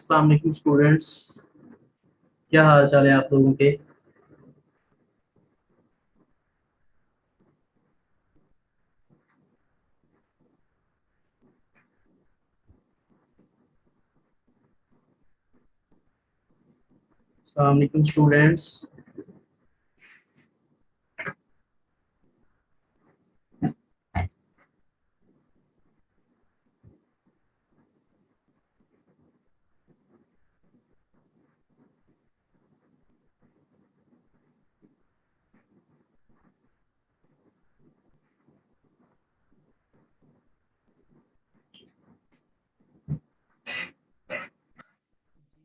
अस्सलाम वालेकुम स्टूडेंट्स। क्या हाल चाल है आप लोगों के। अस्सलाम वालेकुम स्टूडेंट्स।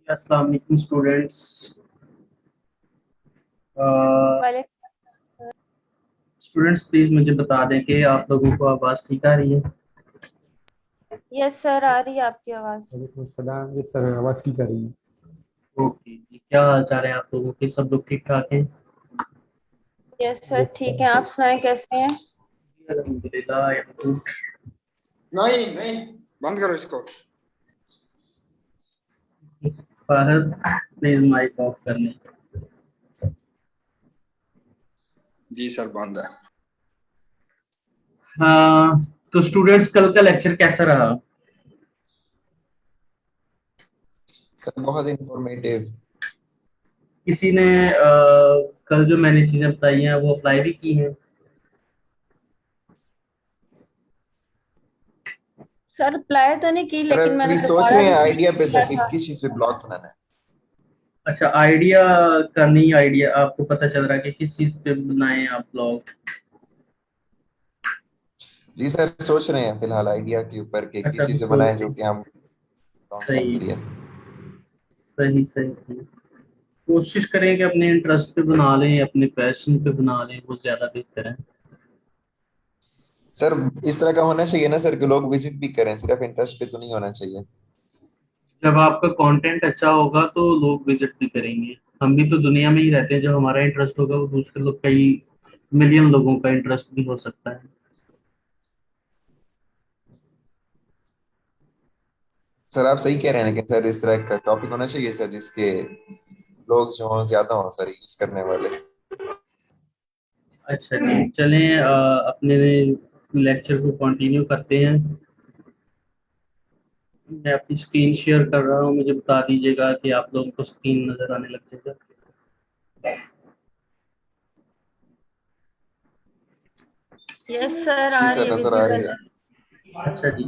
अस्सलाम वालेकुम स्टूडेंट्स। वाले स्टूडेंट्स प्लीज मुझे बता दें कि आप लोगों को आवाज़ ठीक आ रही है। यस सर, आ रही है आपकी आवाज। वालेकुम सलाम। ये सर आवाज़ की जा रही है। ओके जी, क्या हाल चाल है आप लोगों के, सब लोग ठीक ठाक हैं। यस सर, यस ठीक है। सर। आप सुनाएं कैसे हैं? अल्हम्दुलिल्लाह आई एम गुड। नहीं नहीं, बंद करो इसको। फहद प्लीज माइक ऑफ कर लें। जी सर, बंद है। हाँ, तो स्टूडेंट्स कल का लेक्चर कैसा रहा। सर बहुत इंफॉर्मेटिव। किसी ने कल जो मैंने चीजें बताई हैं वो अप्लाई भी की हैं। सर अप्लाई तो नहीं की, सर लेकिन मैंने अभी सोच दोबारा रहे हैं रिपीट आइडिया पे किया सर कि था। किस चीज पे ब्लॉग बनाना है। अच्छा, आइडिया का नहीं, आइडिया आपको पता चल रहा है कि किस चीज पे बनाए आप ब्लॉग। जी सर, सोच रहे हैं फिलहाल आइडिया के ऊपर कि अच्छा, किस अभी चीज पे सोच बनाए रहे जो हैं। कि हम लॉन्ग टाइम सही के लिए। सही सही सही। कोशिश करें कि अपने इंटरेस्ट पे बना लें, अपने पैशन पे बना लें, वो ज्यादा बेहतर है। सर इस तरह का होना चाहिए ना सर कि लोग विजिट भी करें, सिर्फ इंटरेस्ट पे तो नहीं होना चाहिए। जब आपका कंटेंट अच्छा होगा तो लोग विजिट भी करेंगे। हम भी तो दुनिया में ही रहते हैं, जब हमारा इंटरेस्ट होगा वो दूसरे लोग, कई मिलियन लोगों का इंटरेस्ट भी हो सकता है। सर आप सही कह रहे हैं, लेकिन सर इस तरह का टॉपिक होना चाहिए सर जिसके लोग जो हों ज्यादा हों सर यूज करने वाले। अच्छा जी, चलें अपने लेक्चर को कंटिन्यू करते हैं। मैं अपनी स्क्रीन शेयर कर रहा हूँ, मुझे बता दीजिएगा कि आप लोगों को स्क्रीन नजर आने लग जाएगा। यस सर, जी आ रही सर है, नजर आ रही विजिबल है। है। अच्छा जी,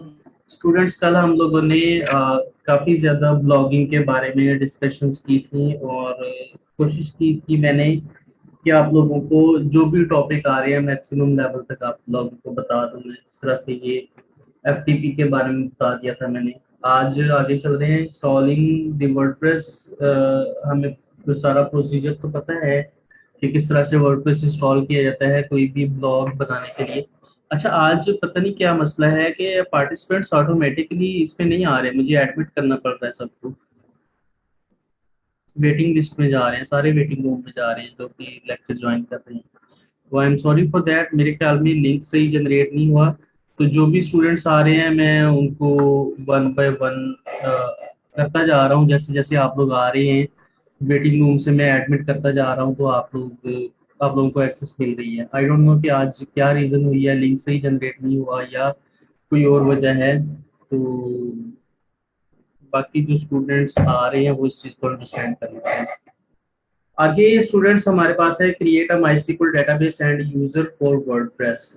स्टूडेंट्स कल हम लोगों ने काफ़ी ज़्यादा ब्लॉगिंग के बारे में डिस्कशंस की थी, और कोशिश की थी मैंने कि आप लोगों को जो भी टॉपिक आ रहे हैं मैक्सिमम लेवल तक आप लोगों को बता दूं। मैं जिस तरह से ये एफटीपी के बारे में बता दिया था मैंने। आज आगे चल रहे हैं इंस्टॉलिंग द वर्डप्रेस। हमें तो सारा प्रोसीजर तो पता है कि किस तरह से वर्डप्रेस इंस्टॉल किया जाता है कोई भी ब्लॉग बनाने के लिए। अच्छा, आज पता नहीं क्या मसला है कि पार्टिसिपेंट्स ऑटोमेटिकली इसमें नहीं आ रहे, मुझे एडमिट करना पड़ रहा है सबको। वेटिंग लिस्ट में जा रहे हैं सारे, वेटिंग रूम में जा रहे हैं जो कि लेक्चर ज्वाइन कर रहे हैं। तो I am sorry for that, मेरे ख्याल में लिंक सही जनरेट नहीं हुआ। तो जो भी स्टूडेंट्स आ रहे हैं मैं उनको वन बाय वन करता जा रहा हूँ, जैसे जैसे आप लोग आ रहे हैं वेटिंग रूम से मैं एडमिट करता जा रहा हूँ, तो आप लोगों को एक्सेस मिल रही है। आई डोंट नो कि आज क्या रीज़न हुई है, लिंक सही जनरेट नहीं हुआ या कोई और वजह है। तो बाकी जो स्टूडेंट्स आ रहे हैं वो इस चीज़ को अंडरस्टैंड कर लेते हैं। आगे स्टूडेंट्स हमारे पास है create a MySQL database and user for WordPress.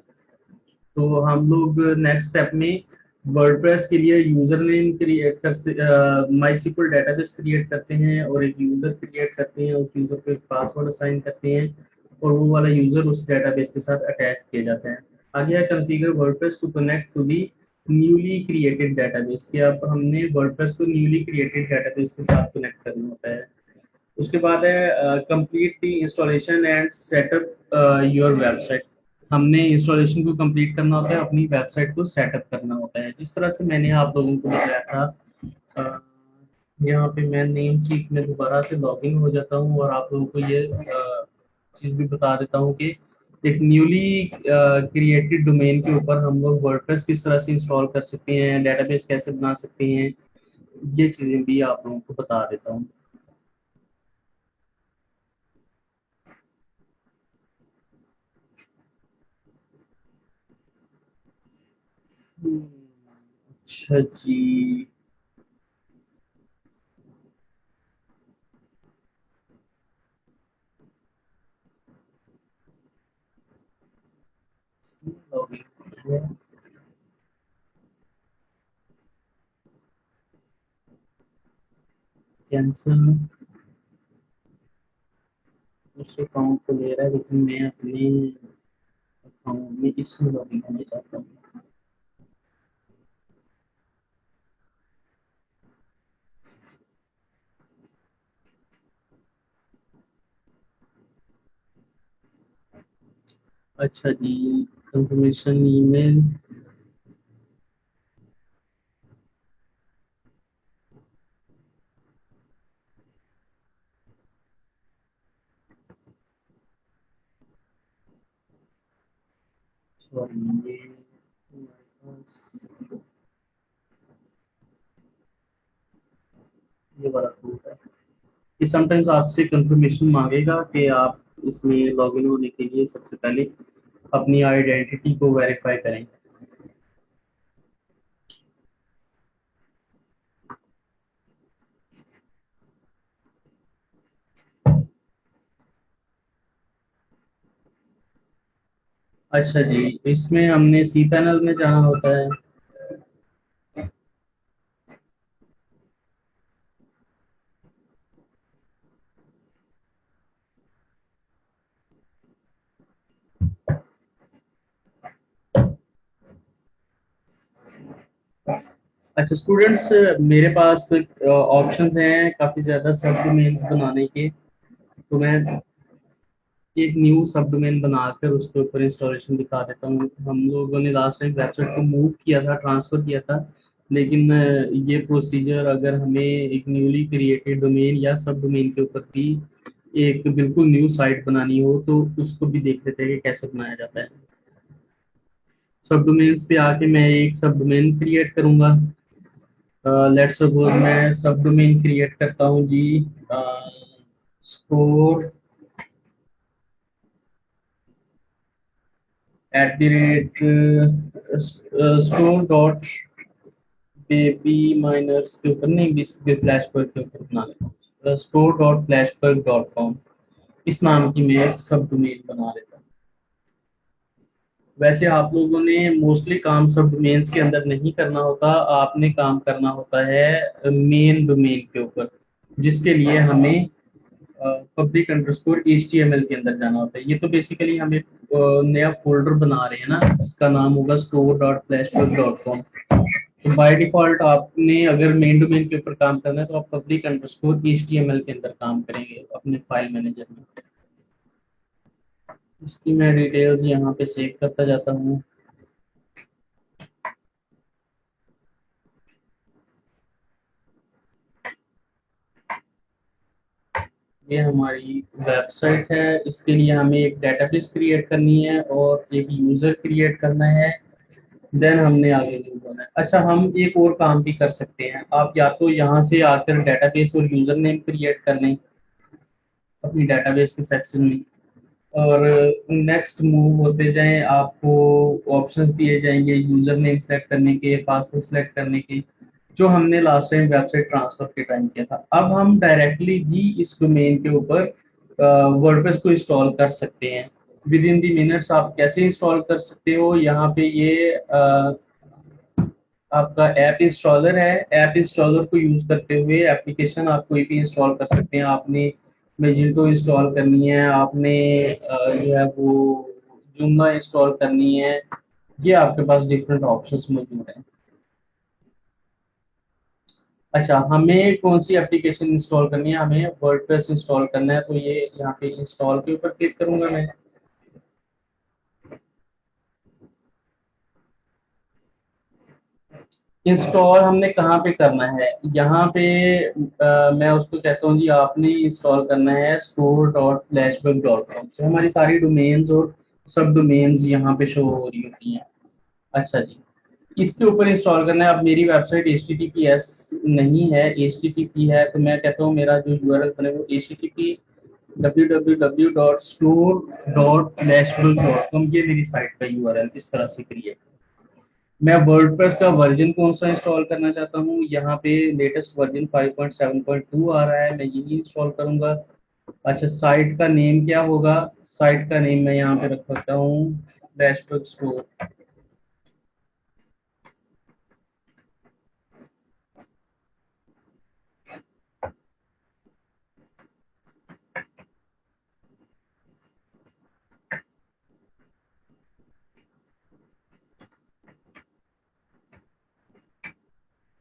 तो हम लोग नेक्स्ट स्टेप में वर्डप्रेस के लिए यूजर नेम क्रिएट कर, माईस्क्ल डेटाबेस क्रिएट करते हैं और एक यूजर क्रिएट करते हैं, उस यूजर को एक पासवर्ड असाइन करते हैं और वो वाला यूजर उस डेटाबेस के साथ अटैच किया जाता है। आगे है configure WordPress to connect to the newly created database, कि अब हमने वर्डप्रेस को न्यूली क्रिएटेड डेटाबेस के साथ कनेक्ट करना होता है। उसके बाद है complete the installation and setup your website. हमने इंस्टॉलेशन को कंप्लीट करना होता है, अपनी वेबसाइट को सेटअप करना होता है, जिस तरह से मैंने आप लोगों को बताया था। अ, यहाँ पे मैं नेम चीट में दोबारा से लॉगिन हो जाता हूँ और आप लोगों को ये चीज़ भी बता देता हूँ कि एक न्यूली क्रिएटेड डोमेन के ऊपर हम लोग वर्डप्रेस किस तरह से इंस्टॉल कर सकते हैं, डेटाबेस कैसे बना सकते हैं, ये चीजें भी आप लोगों को बता देता हूँ। अच्छा जी, कैंसिल उस अकाउंट को ले रहा है, लेकिन मैं अपने अकाउंट में इसमें लॉगिन करना चाहता हूँ। अच्छा जी, कंफर्मेशन ईमेल। सॉरी, ये वाला प्रूफ है कि समटाइम्स आपसे कंफर्मेशन मांगेगा कि आप इसमें लॉगिन होने के लिए सबसे पहले अपनी आइडेंटिटी को वेरीफाई करें। अच्छा जी, इसमें हमने सी पैनल में जाना होता है। अच्छा स्टूडेंट्स, मेरे पास ऑप्शंस हैं काफ़ी ज़्यादा सब डोमेन्स बनाने के। तो मैं एक न्यू सब डोमेन बनाकर उसके ऊपर इंस्टॉलेशन दिखा देता हूँ। हम लोगों ने लास्ट टाइम वेबसाइट को मूव किया था, ट्रांसफ़र किया था, लेकिन ये प्रोसीजर अगर हमें एक न्यूली क्रिएटेड डोमेन या सब डोमेन के ऊपर भी एक बिल्कुल न्यू साइट बनानी हो तो उसको भी देख लेते हैं कि कैसे बनाया जाता है। सब डोमेन्स पे आके मैं एक सब डोमेन क्रिएट करूँगा। लेट्स सपोज मैं सब डोमेन क्रिएट करता हूँ जी, store at the rate store dot baby miners के ऊपर नहीं, फ्लैशबर्ग के ऊपर बना लेता हूँ, store dot Flashberg dot com इस नाम की मैं एक सब डोमेन बना लेता हूँ। वैसे आप लोगों ने मोस्टली काम सब डोमेन्स के अंदर नहीं करना होता, आपने काम करना होता है मेन डोमेन के ऊपर, जिसके लिए हमें पब्लिक अंडरस्कोर HTML के अंदर जाना होता है। ये तो बेसिकली हमें नया फोल्डर बना रहे हैं ना, जिसका नाम होगा store.flashbug.com। तो बाय डिफॉल्ट आपने अगर मेन डोमेन के ऊपर काम करना है तो आप पब्लिक अंडरस्कोर HTML के अंदर काम करेंगे अपने फाइल मैनेजर में। इसकी मैं डिटेल्स यहाँ पे सेव करता जाता हूँ। ये हमारी वेबसाइट है, इसके लिए हमें एक डेटाबेस क्रिएट करनी है और एक यूज़र क्रिएट करना है, देन हमने आगे मूव करना है। अच्छा, हम एक और काम भी कर सकते हैं, आप या तो यहाँ से आकर डेटाबेस और यूज़र नेम क्रिएट कर लें अपनी डेटाबेस के सेक्शन में, और नेक्स्ट मूव होते जाएं, आपको ऑप्शंस दिए जाएंगे यूज़र नेम सेलेक्ट करने के, पासवर्ड सेलेक्ट करने के, जो हमने लास्ट टाइम वेबसाइट ट्रांसफर के टाइम किया था। अब हम डायरेक्टली भी इस डोमेन के ऊपर वर्डप्रेस को इंस्टॉल कर सकते हैं विद इन दी मिनट्स। आप कैसे इंस्टॉल कर सकते हो, यहाँ पे ये आपका ऐप इंस्टॉलर है, ऐप इंस्टॉलर को यूज करते हुए एप्लीकेशन आप कोई भी इंस्टॉल कर सकते हैं। आपने मेजिंटो इंस्टॉल करनी है, आपने जो है वो जुमना इंस्टॉल करनी है, ये आपके पास डिफरेंट ऑप्शंस मौजूद हैं। अच्छा, हमें कौन सी एप्लीकेशन इंस्टॉल करनी है, हमें वर्डप्रेस इंस्टॉल करना है, तो ये यहाँ पे इंस्टॉल के ऊपर क्लिक करूंगा मैं। इंस्टॉल हमने कहाँ पे करना है, यहाँ पे मैं उसको कहता हूँ जी आपने इंस्टॉल करना है store.flashbug.com से। हमारी सारी डोमेन्स और सब डोमेन्स यहाँ पे शो हो रही होती हैं। अच्छा जी, इसके ऊपर इंस्टॉल करना है। अब मेरी वेबसाइट HTTPS नहीं है, HTTP है, तो मैं कहता हूँ मेरा जो URL बने वो HTTP www.store.dashboard.com, ये मेरी साइट का URL इस तरह से क्रिएट। मैं वर्डप्रेस का वर्जन कौन सा इंस्टॉल करना चाहता हूँ, यहाँ पे लेटेस्ट वर्जन 5.7.2 आ रहा है, मैं यही इंस्टॉल करूंगा। अच्छा, साइट का नेम क्या होगा? साइट का नेम मैं यहाँ पे रख सकता हूँ डैशबोर्ड स्टोर।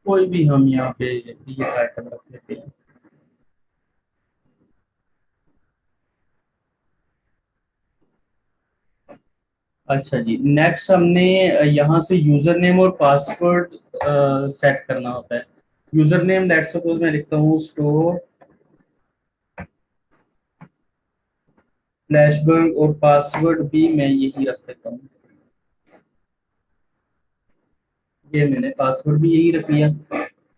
कोई भी हम यहाँ पे ये टाइटल रख लेते हैं। अच्छा जी, नेक्स्ट हमने यहाँ से यूजर नेम और पासवर्ड सेट करना होता है। यूजर नेम लेट्स सपोज मैं लिखता हूँ स्टोर फ्लैशबर्ग, और पासवर्ड भी मैं यही रख देता हूँ। ये मैंने पासवर्ड भी यही रख लिया।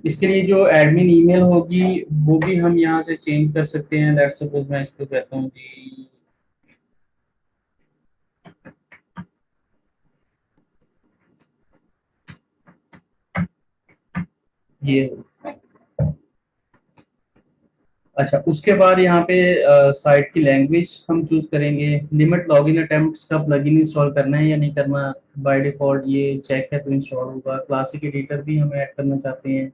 इसके लिए जो एडमिन ईमेल होगी वो भी हम यहाँ से चेंज कर सकते हैं। लेट्स सपोज मैं इसको कहता हूँ जी ये। अच्छा, उसके बाद यहाँ पे साइट की लैंग्वेज हम चूज करेंगे। लिमिट लॉगिन अटेम्प्ट्स का प्लगइन इंस्टॉल करना है या नहीं करना, बाय डिफॉल्ट ये चेक है तो इंस्टॉल होगा। क्लासिक एडिटर भी हम ऐड करना चाहते हैं।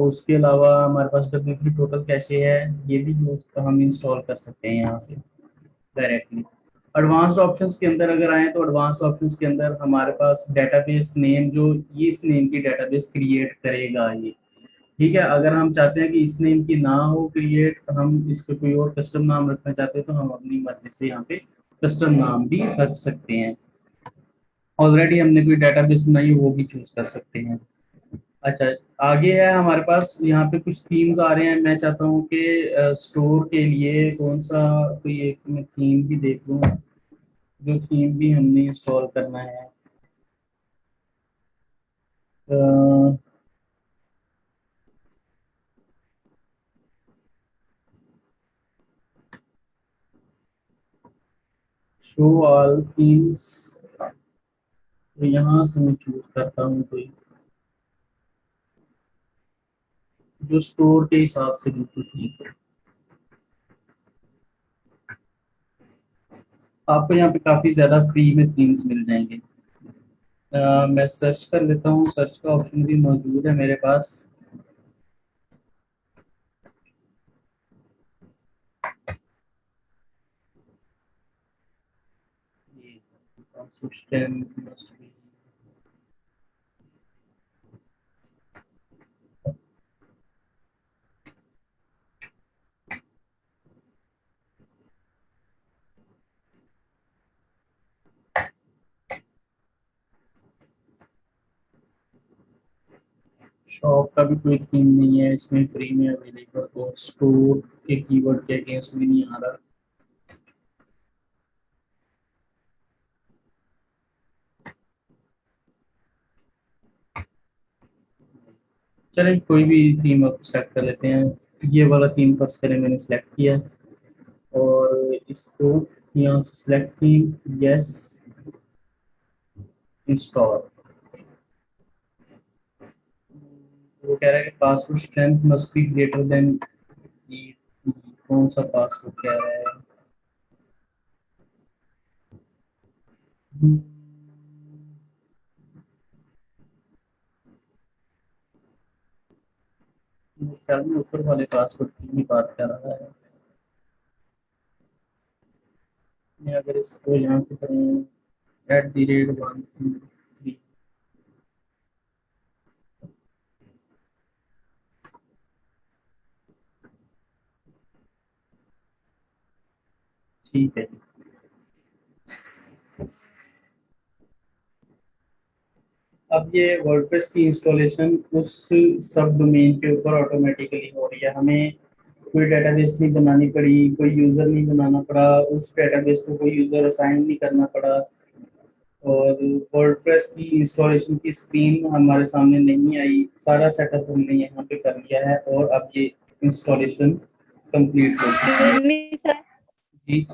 उसके अलावा हमारे पास W3 टोटल कैसे है, ये भी हम इंस्टॉल कर सकते हैं यहाँ से डायरेक्टली। एडवांस्ड ऑप्शंस के अंदर अगर आए तो एडवांस्ड ऑप्शंस के अंदर हमारे पास डेटाबेस नेम, जो ये इस नेम की डेटाबेस क्रिएट करेगा ये, ठीक है। अगर हम चाहते हैं कि इस नेम की ना हो क्रिएट, हम इसको कोई और कस्टम नाम रखना चाहते हैं तो हम अपनी मर्जी से यहाँ पे कस्टम नाम भी रख सकते हैं। ऑलरेडी हमने कोई डेटाबेस बनाई वो भी चूज कर सकते हैं। अच्छा, आगे है हमारे पास यहाँ पे कुछ थीम्स आ रहे हैं। मैं चाहता हूँ कि स्टोर के लिए कौन सा कोई एक मैं थीम भी देख लूँ, जो थीम भी हमने इंस्टॉल करना है। शो ऑल थीम्स, तो यहाँ से मैं चूज करता हूँ कोई जो स्टोर के हिसाब से बिल्कुल ठीक है। आपको यहाँ पे काफी ज्यादा फ्री में थीम्स मिल जाएंगे। मैं सर्च कर लेता हूँ, सर्च का ऑप्शन भी मौजूद है मेरे पास। शॉप का भी कोई थीम नहीं है इसमें फ्री में अवेलेबल, और स्टोर के कीवर्ड के अगेंस्ट भी नहीं आ रहा। चलें, कोई भी थीम अब सेलेक्ट कर लेते हैं। ये वाला थीम फर्स्ट करें, मैंने सेलेक्ट किया और इसको यहाँ से सेलेक्ट थीम, यस, इंस्टॉल। वो कह रहा है कि password strength must be greater than, कौन सा पासवर्ड कह रहा है? ख्याल में ऊपर वाले पासवर्ड की ही बात कर रहा है। मैं अगर इसको यहाँ पे करूँ @123, ठीक है। अब ये वर्डप्रेस की इंस्टॉलेशन उस सब डोमेन के ऊपर ऑटोमेटिकली हो रही है। हमें कोई डेटाबेस नहीं बनानी पड़ी, कोई यूजर नहीं बनाना पड़ा, उस डेटाबेस को कोई यूजर असाइन नहीं करना पड़ा। और वर्डप्रेस की इंस्टॉलेशन की स्क्रीन हमारे सामने नहीं आई, सारा सेटअप हमने यहाँ पे कर लिया है और अब ये इंस्टॉलेशन कंप्लीट हो चुकी है। Excuse me sir. जी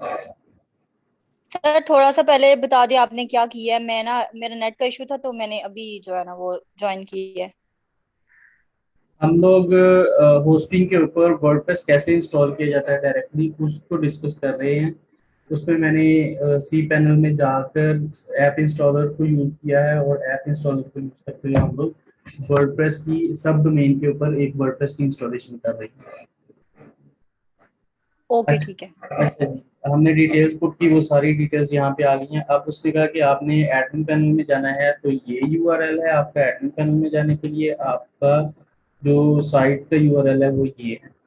सर थोड़ा सा पहले बता दिया आपने क्या किया है। मैं ना, मेरा नेट का इशू था तो मैंने अभी जो है ना वो ज्वाइन की है। हम लोग होस्टिंग के ऊपर वर्डप्रेस कैसे इंस्टॉल किया जाता है डायरेक्टली उसको डिस्कस कर रहे हैं। उसमें मैंने सी पैनल में जाकर ऐप इंस्टॉलर को यूज किया है और ऐप इंस्टॉलर को यूज करते हुए हम लोग वर्डप्रेस की सब डोमेन के ऊपर एक वर्डप्रेस की इंस्टॉलेशन कर रहे हैं। ओके ठीक है। अच्छा जी, हमने डिटेल्स पुट की, वो सारी डिटेल्स यहाँ पे आ गई हैं। अब उसने कहा कि आपने एडमिन पैनल में जाना है, तो ये यूआरएल है आपका एडमिन पैनल में जाने के लिए। आपका जो साइट का यूआरएल है वो ये है।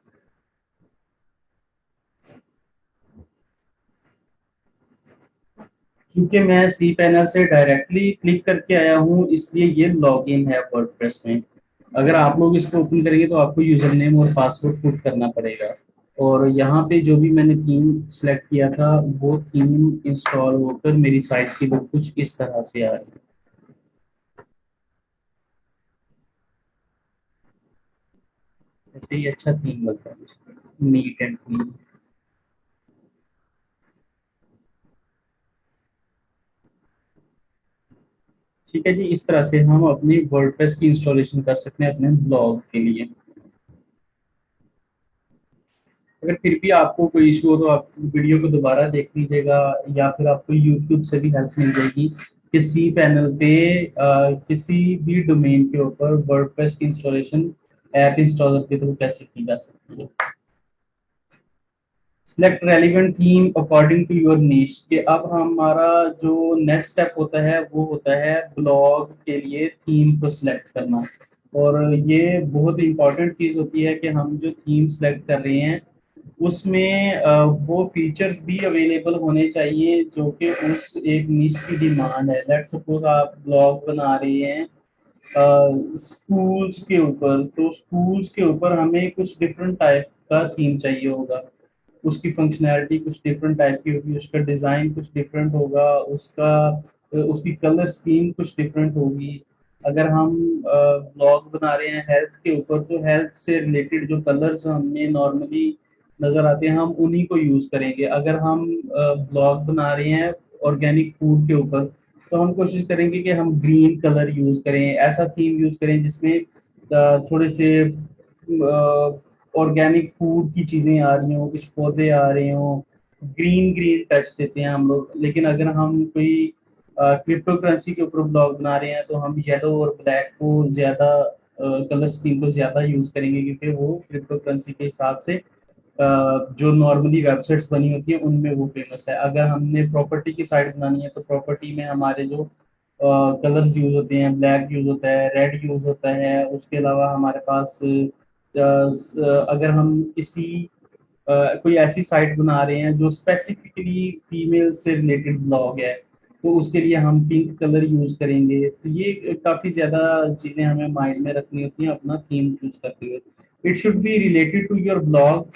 क्योंकि मैं सी पैनल से डायरेक्टली क्लिक करके आया हूँ इसलिए ये लॉगिन है वर्डप्रेस में। अगर आप लोग इसको ओपन करेंगे तो आपको यूजर नेम और पासवर्ड पुट करना पड़ेगा। और यहाँ पे जो भी मैंने थीम सेलेक्ट किया था वो थीम इंस्टॉल होकर मेरी साइट की बुक कुछ इस तरह से आ रही है। ऐसे ही अच्छा थीम लगता है, नीट एंड क्लीन। ठीक है जी, इस तरह से हम अपनी वर्डप्रेस की इंस्टॉलेशन कर सकते हैं अपने ब्लॉग के लिए। अगर फिर भी आपको कोई इशू हो तो आप वीडियो को दोबारा देख लीजिएगा, या फिर आपको यूट्यूब से भी हेल्प मिल जाएगी किसी पैनल पे किसी भी डोमेन के ऊपर वर्डप्रेस की इंस्टॉलेशन ऐप इंस्टॉलर के थ्रू कैसे की जा सकती है। Select relevant theme according to your niche, कि अब हमारा जो नेक्स्ट स्टेप होता है वो होता है ब्लॉग के लिए थीम को सिलेक्ट करना। और ये बहुत इंपॉर्टेंट चीज़ होती है कि हम जो थीम सेलेक्ट कर रहे हैं उसमें वो फीचर्स भी अवेलेबल होने चाहिए जो कि उस एक निश की डिमांड है। लेट्स सपोज आप ब्लॉग बना रहे हैं स्कूल्स के ऊपर, तो स्कूल्स के ऊपर हमें कुछ डिफरेंट टाइप का थीम चाहिए होगा। उसकी फंक्शनैलिटी कुछ डिफरेंट टाइप की होगी, उसका डिज़ाइन कुछ डिफरेंट होगा, उसका उसकी कलर स्कीम कुछ डिफरेंट होगी। अगर हम ब्लॉग बना रहे हैं हेल्थ के ऊपर तो हेल्थ से रिलेटेड जो कलर्स हमें नॉर्मली नज़र आते हैं हम उन्हीं को यूज़ करेंगे। अगर हम ब्लॉग बना रहे हैं ऑर्गेनिक फूड के ऊपर तो हम कोशिश करेंगे कि हम ग्रीन कलर यूज़ करें, ऐसा थीम यूज़ करें जिसमें थोड़े से ऑर्गेनिक फूड की चीज़ें आ रही हों, कुछ पौधे आ रहे हों, ग्रीन ग्रीन टच देते हैं हम लोग। लेकिन अगर हम कोई क्रिप्टो करेंसी के ऊपर ब्लॉग बना रहे हैं तो हम येलो और ब्लैक को ज़्यादा कलर स्कीम को ज़्यादा यूज़ करेंगे क्योंकि वो क्रिप्टो करेंसी के हिसाब से जो नॉर्मली वेबसाइट्स बनी होती है उनमें वो फेमस है। अगर हमने प्रॉपर्टी की साइट बनानी है तो प्रॉपर्टी में हमारे जो कलर्स यूज होते हैं, ब्लैक यूज होता है, रेड यूज होता है। उसके अलावा हमारे पास अगर हम किसी कोई ऐसी साइट बना रहे हैं जो स्पेसिफिकली फीमेल से रिलेटेड ब्लॉग है तो उसके लिए हम पिंक कलर यूज करेंगे। तो ये काफ़ी ज़्यादा चीज़ें हमें माइंड में रखनी होती हैं अपना थीम चूज करते हुए। It should be related to your blog,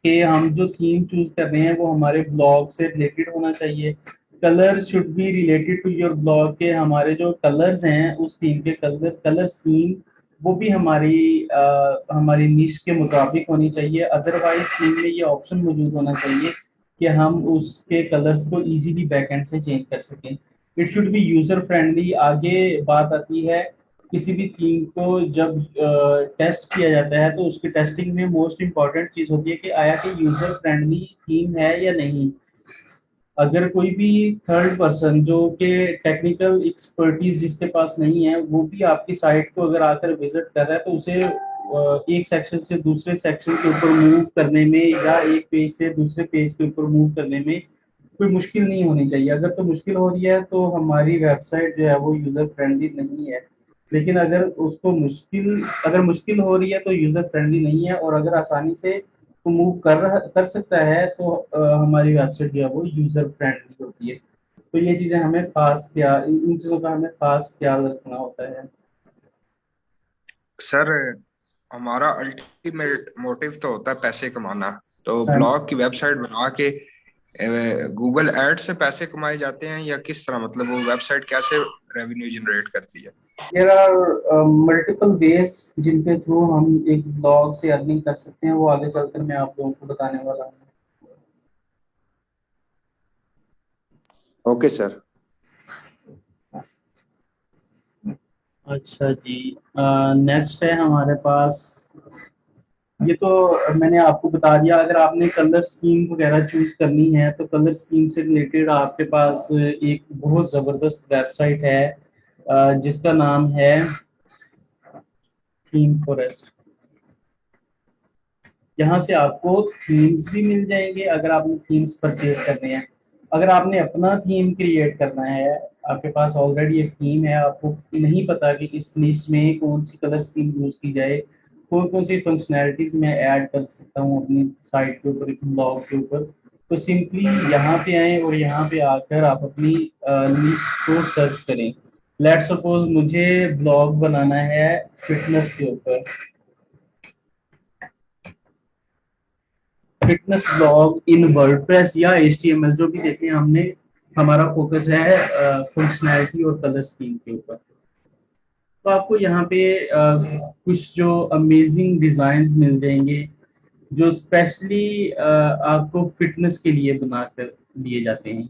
कि हम जो थीम चूज कर रहे हैं वो हमारे ब्लॉग से रिलेटेड होना चाहिए। Colour should be related to your blog, के हमारे जो कलर्स हैं उस थीम के कलर स्कीम वो भी हमारी निश के मुताबिक होनी चाहिए। अदरवाइज थीम में ये ऑप्शन मौजूद होना चाहिए कि हम उसके कलर्स को इजीली बैकएंड से चेंज कर सकें। It should B user friendly. आगे बात आती है किसी भी थीम को जब टेस्ट किया जाता है तो उसकी टेस्टिंग में मोस्ट इम्पॉर्टेंट चीज़ होती है कि आया कि यूजर फ्रेंडली थीम है या नहीं। अगर कोई भी थर्ड पर्सन जो कि टेक्निकल एक्सपर्टीज जिसके पास नहीं है वो भी आपकी साइट को अगर आकर विजिट कर रहा है तो उसे एक सेक्शन से दूसरे सेक्शन के ऊपर मूव करने में या एक पेज से दूसरे पेज के ऊपर मूव करने में कोई मुश्किल नहीं होनी चाहिए। अगर तो मुश्किल हो रही है तो हमारी वेबसाइट जो है वो यूजर फ्रेंडली नहीं है। लेकिन अगर मुश्किल हो रही है तो यूजर फ्रेंडली नहीं है, और अगर आसानी से तो मूव कर सकता है तो हमारी वेबसाइट जो है वो यूजर फ्रेंडली होती है। तो ये चीजें हमें खास ख्याल, इन चीजों का हमें खास ख्याल रखना होता है। सर हमारा अल्टीमेट मोटिव तो होता है पैसे कमाना, तो हाँ ब्लॉग की वेबसाइट बना के गूगल एड से पैसे कमाए जाते हैं या किस तरह, मतलब वो वेबसाइट कैसे रेवेन्यू जनरेट करती है? देयर आर मल्टीपल वेज जिनके थ्रू हम एक ब्लॉग से अर्निंग कर सकते हैं, वो आगे चलकर मैं आप लोगों को बताने वाला हूँ। Okay sir. अच्छा जी, नेक्स्ट है हमारे पास, ये तो मैंने आपको बता दिया। अगर आपने कलर स्कीम वगैरह चूज करनी है तो कलर स्कीम से रिलेटेड आपके पास एक बहुत ज़बरदस्त वेबसाइट है जिसका नाम है थीम फॉरेस्ट। यहाँ से आपको थीम्स भी मिल जाएंगे अगर आपने थीम्स परचेज करने हैं। अगर आपने अपना थीम क्रिएट करना है, आपके पास ऑलरेडी एक थीम है, आपको नहीं पता कि इस निश में कौन सी कलर स्कीम यूज की जाए, कौन कौन सी फंक्शनैलिटीज मैं ऐड कर सकता हूँ अपनी साइट के ऊपर, ब्लॉग के ऊपर, तो सिंपली यहाँ पे आए और यहाँ पे आकर आप अपनी निश को सर्च करें। लेट्स सपोज मुझे ब्लॉग बनाना है फिटनेस के ऊपर, फिटनेस ब्लॉग इन वर्डप्रेस या एचटीएमएल, जो भी देखें हमने, हमारा फोकस है फंक्शनैलिटी और कलर स्कीम के ऊपर। तो आपको यहाँ पे कुछ जो अमेजिंग डिजाइन मिल जाएंगे जो स्पेशली आपको फिटनेस के लिए बनाकर दिए जाते हैं।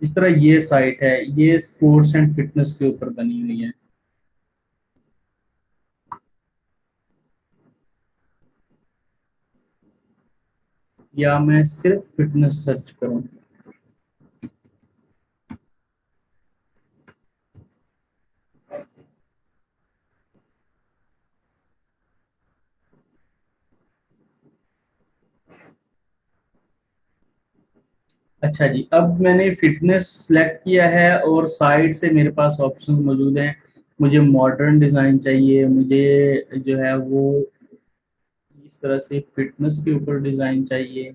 इस तरह ये साइट है, ये स्पोर्ट्स एंड फिटनेस के ऊपर बनी हुई है। या मैं सिर्फ फिटनेस सर्च करूं, अच्छा जी, अब मैंने फिटनेस सेलेक्ट किया है और साइड से मेरे पास ऑप्शन मौजूद हैं। मुझे मॉडर्न डिज़ाइन चाहिए, मुझे जो है वो इस तरह से फिटनेस के ऊपर डिज़ाइन चाहिए।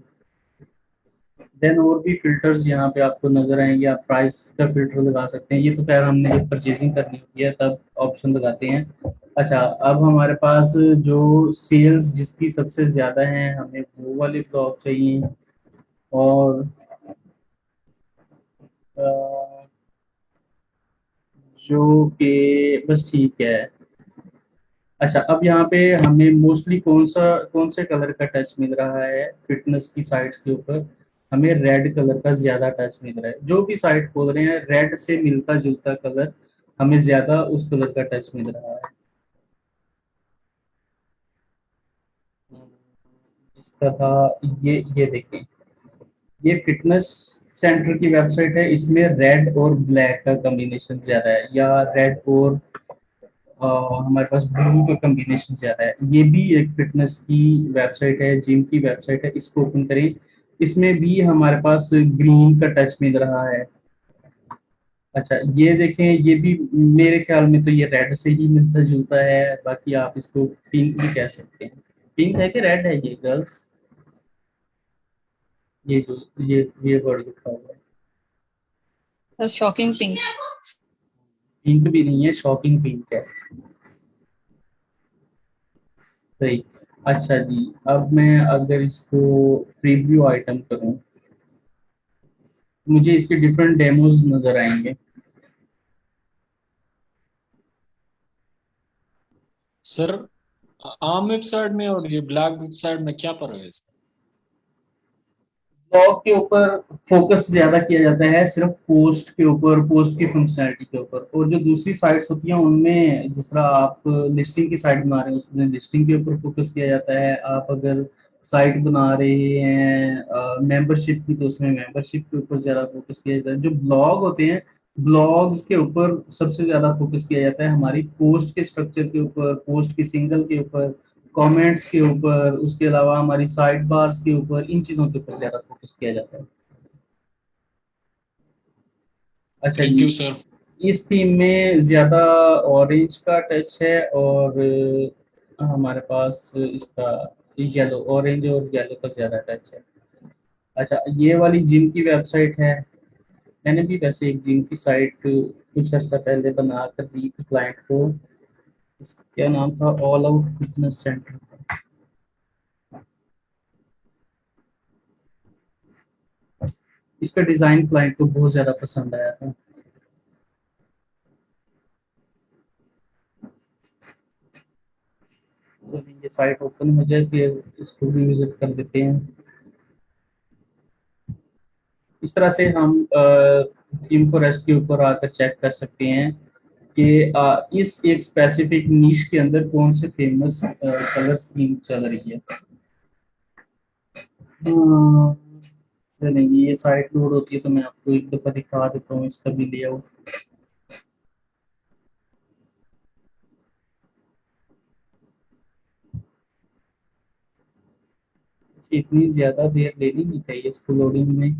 देन और भी फिल्टर्स यहाँ पे आपको नजर आएंगे, आप प्राइस का फिल्टर लगा सकते हैं। ये तो खैर हमने जब परचेजिंग करनी होती है तब ऑप्शन लगाते हैं। अच्छा, अब हमारे पास जो सेल्स जिसकी सबसे ज़्यादा है, हमें वो वाले ब्लॉग चाहिए। और जो कि बस ठीक है। अच्छा, अब यहाँ पे हमें मोस्टली कौन से कलर का टच मिल रहा है फिटनेस की साइट्स के ऊपर? हमें रेड कलर का ज्यादा टच मिल रहा है। जो भी साइट खोल रहे हैं, रेड से मिलता जुलता कलर हमें ज्यादा उस कलर का टच मिल रहा है। इस तरह ये देखें, ये फिटनेस सेंटर की वेबसाइट है, इसमें रेड और ब्लैक का कॉम्बिनेशन ज्यादा है, या रेड और हमारे पास ब्लू का कॉम्बिनेशन ज्यादा है। ये भी एक फिटनेस की वेबसाइट है, जिम की वेबसाइट है, इसको ओपन करें। इसमें भी हमारे पास ग्रीन का टच मिल रहा है। अच्छा, ये देखें, ये भी मेरे ख्याल में तो ये रेड से ही मिलता जुलता है, बाकी आप इसको पिंक भी कह सकते हैं। पिंक है कि रेड है ये गर्ल्स? ये जो ये वर्ड लिखा हुआ है, सर शॉकिंग पिंक। पिंक भी नहीं है, शॉकिंग पिंक है। सही। अच्छा जी, अब मैं अगर इसको प्रीव्यू आइटम करूं, मुझे इसके डिफरेंट डेमोज नजर आएंगे। सर आम वेबसाइट में और ये ब्लैक वेबसाइट में क्या फर्क है सर? ब्लॉग के ऊपर फोकस ज्यादा किया जाता है, सिर्फ पोस्ट के ऊपर, पोस्ट की फंक्शनैलिटी के ऊपर। और जो दूसरी साइट्स होती हैं उनमें, जिस तरह आप लिस्टिंग की साइट बना रहे हैं उसमें लिस्टिंग के ऊपर फोकस किया जाता है। आप अगर साइट बना रहे हैं मेंबरशिप की, तो उसमें मेंबरशिप के ऊपर ज्यादा फोकस किया जाता है। जो ब्लॉग होते हैं, ब्लॉग्स के ऊपर सबसे ज्यादा फोकस किया जाता है हमारी पोस्ट के स्ट्रक्चर के ऊपर, पोस्ट की सिंगल के ऊपर, कमेंट्स के ऊपर, उसके अलावा हमारी साइड बार्स के ऊपर, इन चीजों के ऊपर ज्यादा फोकस किया जाता है। अच्छा थैंक जी, यू सर। इस थीम में ज्यादा ऑरेंज का टच है और हमारे पास इसका येलो, ऑरेंज और येलो का ज्यादा टच है। अच्छा, ये वाली जिम की वेबसाइट है, मैंने भी वैसे एक जिम की साइट कुछ अर्सा पहले बना कर दी थी क्लाइंट को। इसका नाम था ऑल आउट फिटनेस सेंटर। इसका डिजाइन क्लाइंट को बहुत ज्यादा पसंद आया था। तो ये साइट ओपन हो जाए फिर इसको भी विजिट कर देते हैं। इस तरह से हम थीम फॉरेस्ट के ऊपर आकर चेक कर सकते हैं कि इस एक स्पेसिफिक नीश के अंदर कौन से फेमस कलर स्कीम चल रही है। चलेंगे, ये साइट लोड होती है तो मैं आपको एक दफा दिखा देता हूँ इसका भी लेआउट। इतनी ज्यादा देर लेनी नहीं चाहिए इसको लोडिंग में।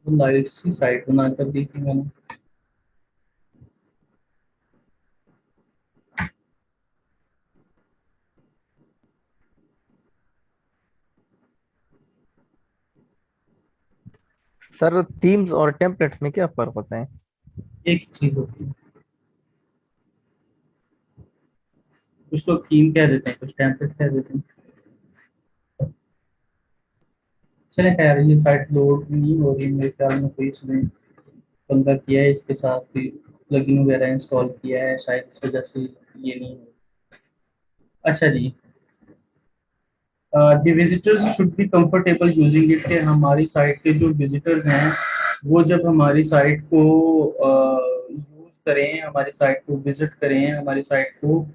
तो लाइट सी साइट बना कर दी थी मैंने। सर थीम्स और टेम्पलेट्स में क्या फर्क होता है? एक चीज होती है, कुछ लोग थीम कह देते हैं, कुछ टेम्पलेट कह देते हैं। चले खैर, ये साइट लोड नहीं हो रही मेरे ख्याल में, कोई इसने बंदा किया है इसके साथ भी प्लगइन वगैरह इंस्टॉल किया है, शायद इस वजह से ये नहीं हो। अच्छा जी, the visitors should be comfortable using it, कि हमारी साइट के जो विजिटर्स हैं वो जब हमारी साइट को यूज करें, हमारी साइट को विजिट करें, हमारी साइट को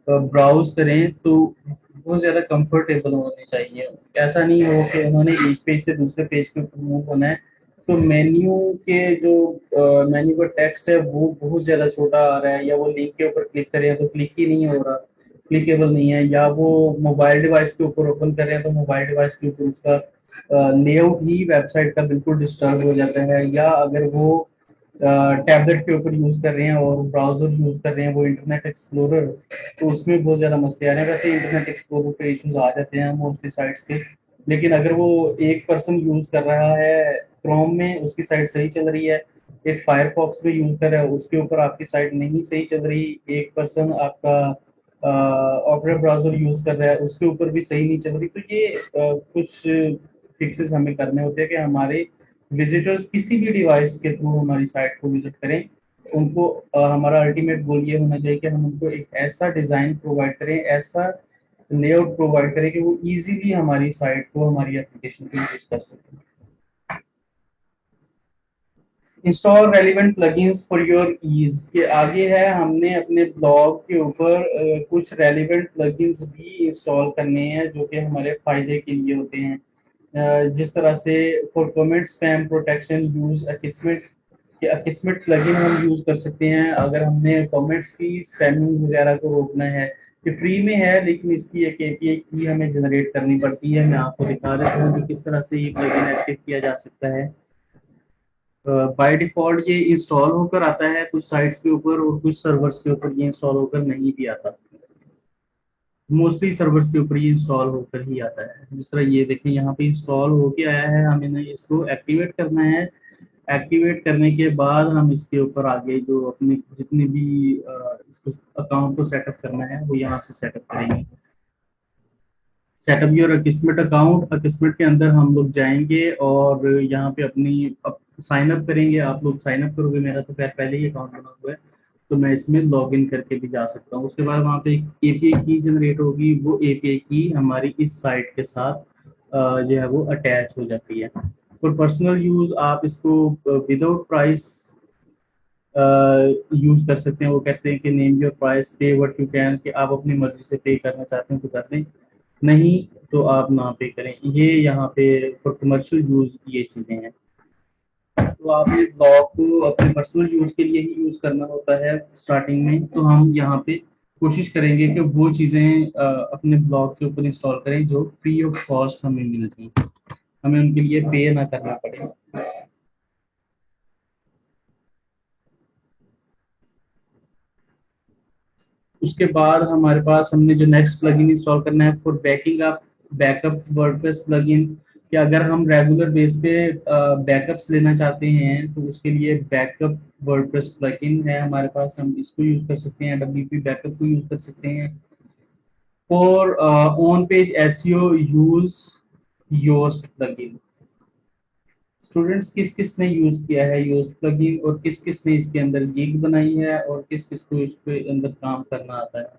ब्राउज करें तो बहुत ज़्यादा कंफर्टेबल होने चाहिए। ऐसा नहीं हो कि उन्होंने एक पेज से दूसरे पेज पे मूव होना है तो मेन्यू के जो मेन्यू का टेक्स्ट है वो बहुत ज़्यादा छोटा आ रहा है, या वो लिंक के ऊपर क्लिक करें तो क्लिक ही नहीं हो रहा, क्लिकेबल नहीं है, या वो मोबाइल डिवाइस के ऊपर ओपन कर रहे हैं तो मोबाइल डिवाइस के ऊपर उसका लेआउट ही वेबसाइट का बिल्कुल डिस्टर्ब हो जाता है, या अगर वो टैबलेट के ऊपर यूज कर रहे हैं और ब्राउजर यूज कर रहे हैं वो इंटरनेट एक्सप्लोरर, तो उसमें बहुत ज्यादा मसले आ रहे हैं। वैसे इंटरनेट एक्सप्लोरर पे इश्यूज आ जाते हैं मोस्टली साइट्स के, लेकिन अगर वो एक पर्सन यूज कर रहा है क्रोम में, उसकी साइट सही चल रही है, एक फायरफॉक्स में यूज कर रहा है उसके ऊपर आपकी साइट नहीं सही चल रही, एक पर्सन आपका ऑपरेटर ब्राउजर यूज कर रहा है उसके ऊपर भी सही नहीं चल रही, तो ये कुछ फिक्सेस हमें करने होते हैं कि हमारे विजिटर्स किसी भी डिवाइस के थ्रू हमारी साइट को विजिट करें। उनको हमारा अल्टीमेट गोल ये होना चाहिए कि हम उनको एक ऐसा डिज़ाइन प्रोवाइड करें, ऐसा लेआउट प्रोवाइड करें कि वो इजीली हमारी साइट को, हमारी एप्लीकेशन को यूज कर सकें। Install relevant plugins for your ease के आगे है, हमने अपने ब्लॉग के ऊपर कुछ रेलिवेंट प्लगइन्स भी इंस्टॉल करने हैं जो कि हमारे फायदे के लिए होते हैं। जिस तरह से for comment spam protection use Akismet, कि अकिस्मेट प्लगइन हम यूज कर सकते हैं अगर हमने कमेंट्स की स्पैमिंग वगैरह को रोकना है। ये फ्री में है लेकिन इसकी एक एपीआई की हमें जनरेट करनी पड़ती है। मैं आपको दिखा देता हूँ कि किस तरह से ये प्लगइन एक्टिव किया जा सकता है। बाय डिफॉल्ट ये इंस्टॉल होकर आता है कुछ साइट्स के ऊपर और कुछ सर्वर्स के ऊपर ये इंस्टॉल होकर नहीं भी आता। मोस्टली सर्वर्स के ऊपर ये इंस्टॉल होकर ही आता है। जिस तरह ये देखें यहाँ पे इंस्टॉल होके आया है, हमें इसको एक्टिवेट करना है। एक्टिवेट करने के बाद हम इसके ऊपर आगे जो अपने जितने भी इसको अकाउंट को सेटअप करना है वो यहाँ से सेटअप करेंगे। Setup your Akismet account, Akismet के अंदर हम लोग जाएंगे और यहाँ पे अपनी साइन अप करेंगे। आप लोग साइन अप करोगे, मेरा तो पहले ही अकाउंट बना हुआ है तो मैं इसमें लॉग इन करके भी जा सकता हूँ। उसके बाद वहाँ पे एक एपीआई की जनरेट होगी, वो एपीआई की हमारी इस साइट के साथ जो है वो अटैच हो जाती है। फॉर पर्सनल यूज आप इसको विदाउट प्राइस यूज कर सकते हैं। वो कहते हैं कि नेम योर प्राइस, पे व्हाट यू कैन, कि आप अपनी मर्जी से पे करना चाहते हैं तो कर दें, नहीं तो आप ना पे करें। ये यहाँ पे फॉर कमर्शियल यूज ये चीजें हैं। तो आपने ब्लॉग को अपने पर्सनल यूज के लिए ही यूज करना होता है स्टार्टिंग में, तो हम यहाँ पे कोशिश करेंगे कि वो चीजें अपने ब्लॉग के ऊपर इंस्टॉल करें जो फ्री ऑफ कॉस्ट हमें मिलती हैं, हमें उनके लिए पे ना करना पड़े। उसके बाद हमारे पास हमने जो नेक्स्ट प्लगइन इंस्टॉल करना है for banking up backup WordPress plugin, कि अगर हम रेगुलर बेस पे बैकअप्स लेना चाहते हैं तो उसके लिए बैकअप वर्डप्रेस प्लगइन है हमारे पास, हम इसको यूज कर सकते हैं, डब्ल्यूपी बैकअप को यूज कर सकते हैं। For on page SEO use Yoast plugin. Students किस किस ने यूज किया है योस्ट प्लगइन, और किस किस ने इसके अंदर गिग बनाई है, और किस किस को इसके अंदर काम करना आता है?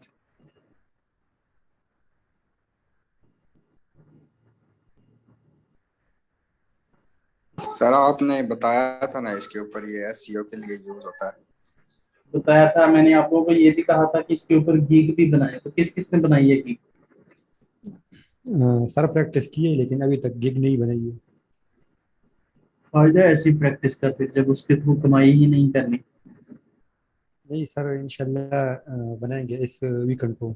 सर आपने बताया था ना इसके ऊपर, ये एसईओ के लिए यूज होता है। बताया था मैंने आप लोगों को, ये भी कहा था कि इसके ऊपर गिग भी बनाए, तो किस किस ने बनाई है गिग? सर प्रैक्टिस की है लेकिन अभी तक गिग नहीं बनाई है। फायदा ऐसी प्रैक्टिस का फिर जब उसके थ्रू कमाई ही नहीं करनी। नहीं सर, इंशाल्लाह बनाएंगे इस वीकेंड को।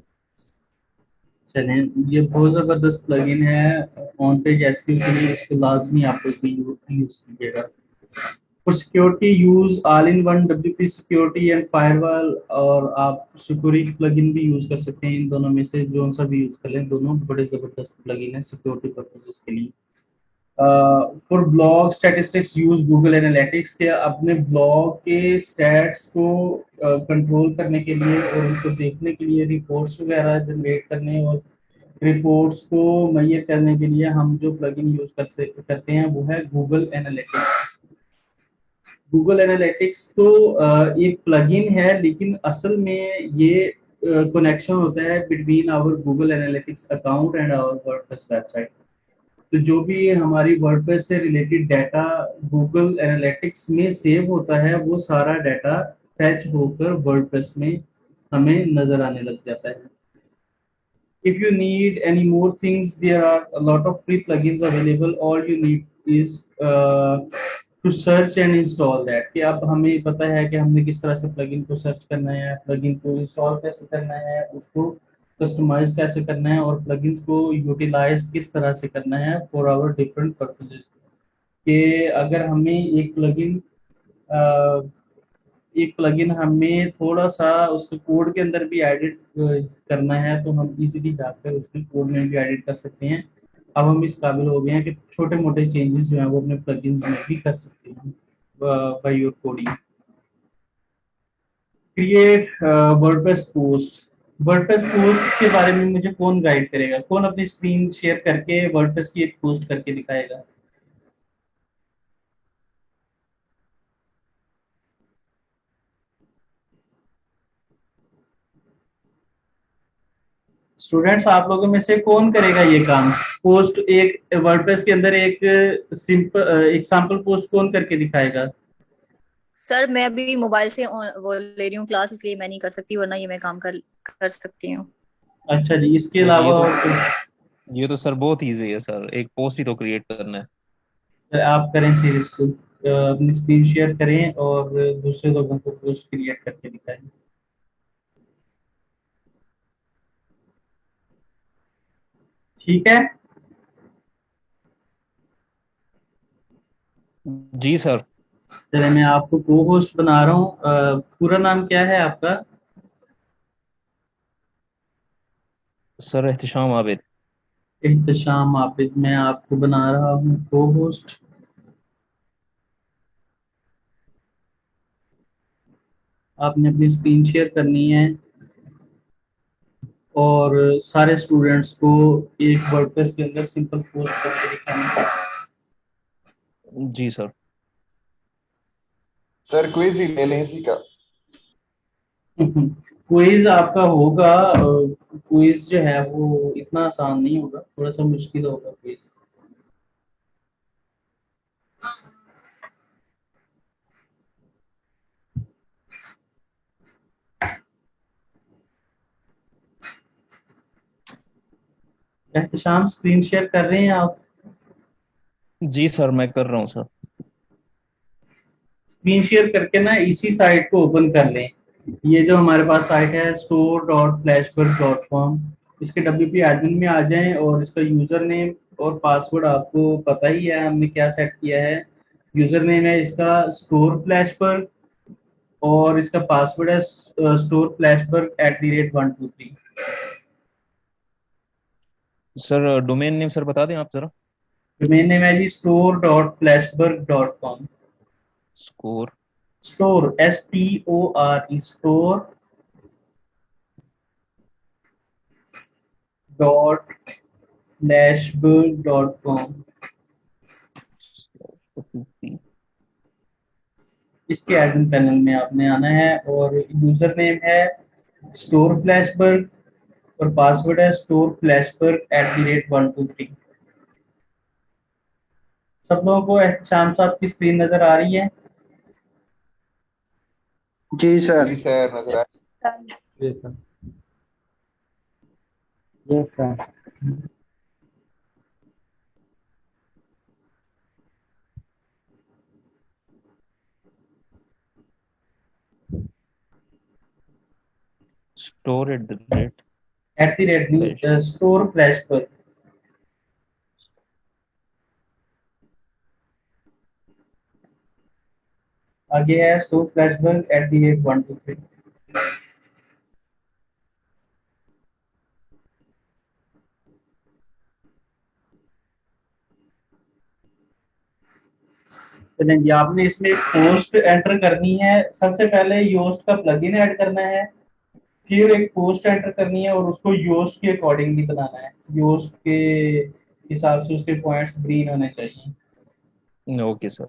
चलें, ये बहुत ज़बरदस्त प्लगइन है ऑन पेज एसईओ के लिए, इसको लाजमी आप लोग भी यूज कीजिएगा। For security use all in one WP security and firewall, और आप सिक्योरिटी प्लगइन भी यूज कर सकते हैं। इन दोनों में से जो सा भी यूज कर लें, दोनों बड़े ज़बरदस्त प्लगइन है सिक्योरिटी पर्पसेस के लिए। For blog statistics use Google analytics के, अपने ब्लॉग के स्टैट्स को कंट्रोल करने के लिए और उनको देखने के लिए, रिपोर्ट्स वगैरह जनरेट करने और रिपोर्ट्स को मुहैया करने के लिए हम जो प्लगइन यूज करते हैं वो है गूगल एनालिटिक्स। गूगल एनालिटिक्स तो एक प्लगइन है, लेकिन असल में ये कनेक्शन होता है between our Google Analytics account and our WordPress website. तो जो भी हमारी वर्डप्रेस से रिलेटेड डाटा गूगल एनालिटिक्स में सेव होता है, वो सारा डाटा फैच होकर वर्डप्रेस में हमें नजर आने लग जाता है। If you need any more things, there are a lot of free plugins available. All you need is to search and install that. कि अब हमें पता है कि हमने किस तरह से प्लगइन को सर्च करना है, प्लगइन को इंस्टॉल कैसे करना है, उसको कस्टमाइज कैसे करना है, और प्लगइन्स को यूटिलाइज किस तरह से करना है फॉर आवर डिफरेंट पर्पसेस। कि अगर हमें एक प्लगइन हमें थोड़ा सा उसके कोड के अंदर भी एडिट करना है, तो हम इजीली जाकर उसके कोड में भी एडिट कर सकते हैं। अब हम इस काबिल हो गए हैं कि छोटे मोटे चेंजेस जो हैं वो अपने प्लगइन्स में भी कर सकते हैं by your coding. Create WordPress post. WordPress post के बारे में मुझे कौन गाइड करेगा? कौन अपनी स्क्रीन शेयर करके वर्डप्रेस की एक पोस्ट करके दिखाएगा? स्टूडेंट्स, आप लोगों में से कौन करेगा ये काम? पोस्ट एक वर्डप्रेस के अंदर एक सिंपल एग्जांपल पोस्ट कौन करके दिखाएगा? सर मैं अभी मोबाइल से वो ले रही हूँ क्लास, इसलिए मैं नहीं कर सकती, वरना ये मैं काम कर सकती हूँ। अच्छा जी, इसके सर, अलावा और ये तो सर बहुत इजी है सर, एक पोस्ट ही तो क्रिएट करना है। आप करें सीरीज को, अपनी स्क्रीन शेयर करें और दूसरे लोगों को पोस्ट क्रिएट करके दिखाएं। ठीक है जी सर। चले, मैं आपको को होस्ट बना रहा हूँ। पूरा नाम क्या है आपका? सर एहतिशाम आबिद। इhtisham आबिद। मैं आपको बना रहा हूँ को होस्ट। आपने अपनी स्क्रीन शेयर करनी है और सारे स्टूडेंट्स को एक वर्डप्रेस के अंदर सिंपल पोस्ट करके दिखाना है। जी सर। सर क्विज ही ले लें इसी का। क्विज आपका होगा, क्विज जो है वो इतना आसान नहीं होगा, थोड़ा सा मुश्किल होगा क्विज। एहतिशाम, स्क्रीन शेयर कर रहे हैं आप? जी सर, मैं कर रहा हूँ सर। स्क्रीन शेयर करके ना इसी साइट को ओपन कर लें। ये जो हमारे पास साइट है store.flashbird.com, इसके WP एडमिन में आ जाएं और इसका यूजर नेम और पासवर्ड आपको पता ही है हमने क्या सेट किया है। यूजर नेम है इसका स्टोर फ्लैशबर्ग और इसका पासवर्ड है storeflashbird@123। Sir domain name sir बता दें आप जरा। डोमेन नेम है जी store.flashburg.com। Score store STORE store dot flashburg.com। इसके एडमिन पैनल में आपने आना है और यूजर नेम है स्टोर फ्लैशबर्ग और पासवर्ड है स्टोर फ्लैशबर्ग @123। सब लोगों को एहतशाम साहब की स्क्रीन नजर आ रही है? जी सर। जी सर, नजर आ yes sir. Yes sir. Store at the rate store Flashberg. आगे है स्टोर फ्लैशबर्ग @123। चलेंगे, आपने इसमें पोस्ट एंटर करनी है। सबसे पहले योस्ट का प्लगइन ऐड करना है, फिर एक पोस्ट एंटर करनी है और उसको योस्ट के अकॉर्डिंगली बनाना है। योस्ट के हिसाब से उसके पॉइंट्स ग्रीन होने चाहिए। Okay sir.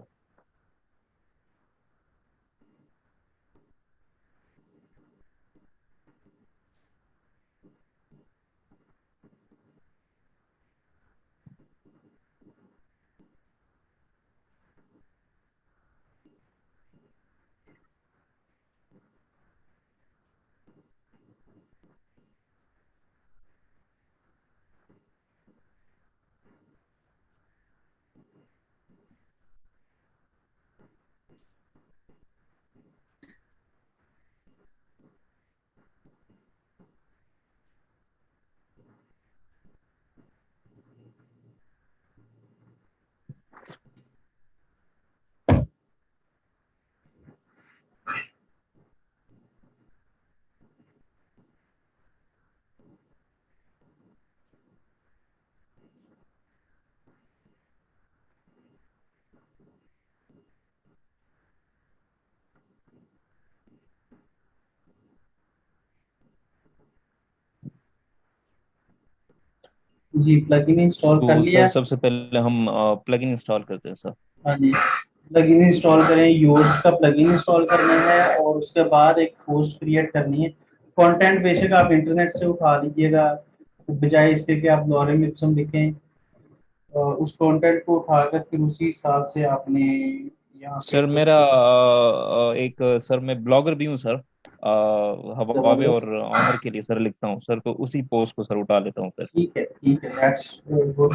जी, प्लगइन इंस्टॉल कर तो लिया। सर सबसे पहले हम प्लगइन इंस्टॉल करते हैं सर। हाँ जी, प्लगइन इंस्टॉल करें। योस्ट का प्लगइन इंस्टॉल करना है और उसके बाद एक पोस्ट क्रिएट करनी है। कंटेंट बेशक आप इंटरनेट से उठा लीजिएगा, बजाय इसके कि आप लॉरेम इप्सम लिखें। उस कंटेंट को उठाकर फिर उसी हिसाब से आपने यहाँ पे सर मेरा एक सर मैं ब्लॉगर भी हूँ सर। हवावे और जबरदस्त। ऑनर के लिए सर लिखता हूँ सर, तो उसी पोस्ट को सर उठा लेता हूँ फिर। ठीक है, ठीक है, दैट्स गुड।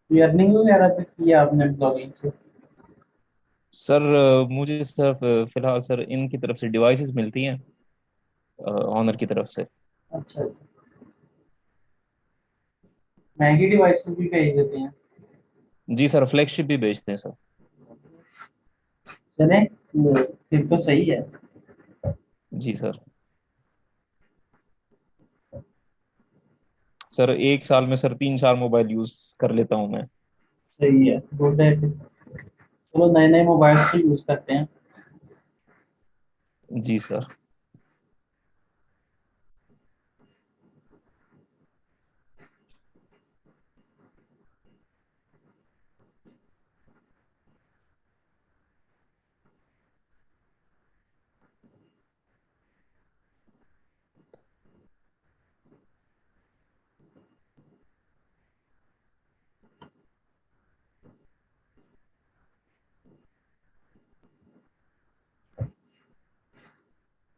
अर्निंग वगैरह तो किया आपने ब्लॉगिंग से? सर मुझे सर फिलहाल सर इनकी तरफ से डिवाइसेस मिलती हैं, ऑनर की तरफ से। अच्छा, महंगी डिवाइसेस भी भेज देते हैं? जी सर, फ्लैगशिप भी बेचते हैं सर। चले, फिर तो सही है। जी सर। सर एक साल में सर 3-4 मोबाइल यूज कर लेता हूँ मैं। सही है, गुड है फिर। चलो, नए नए मोबाइल से यूज करते हैं। जी सर।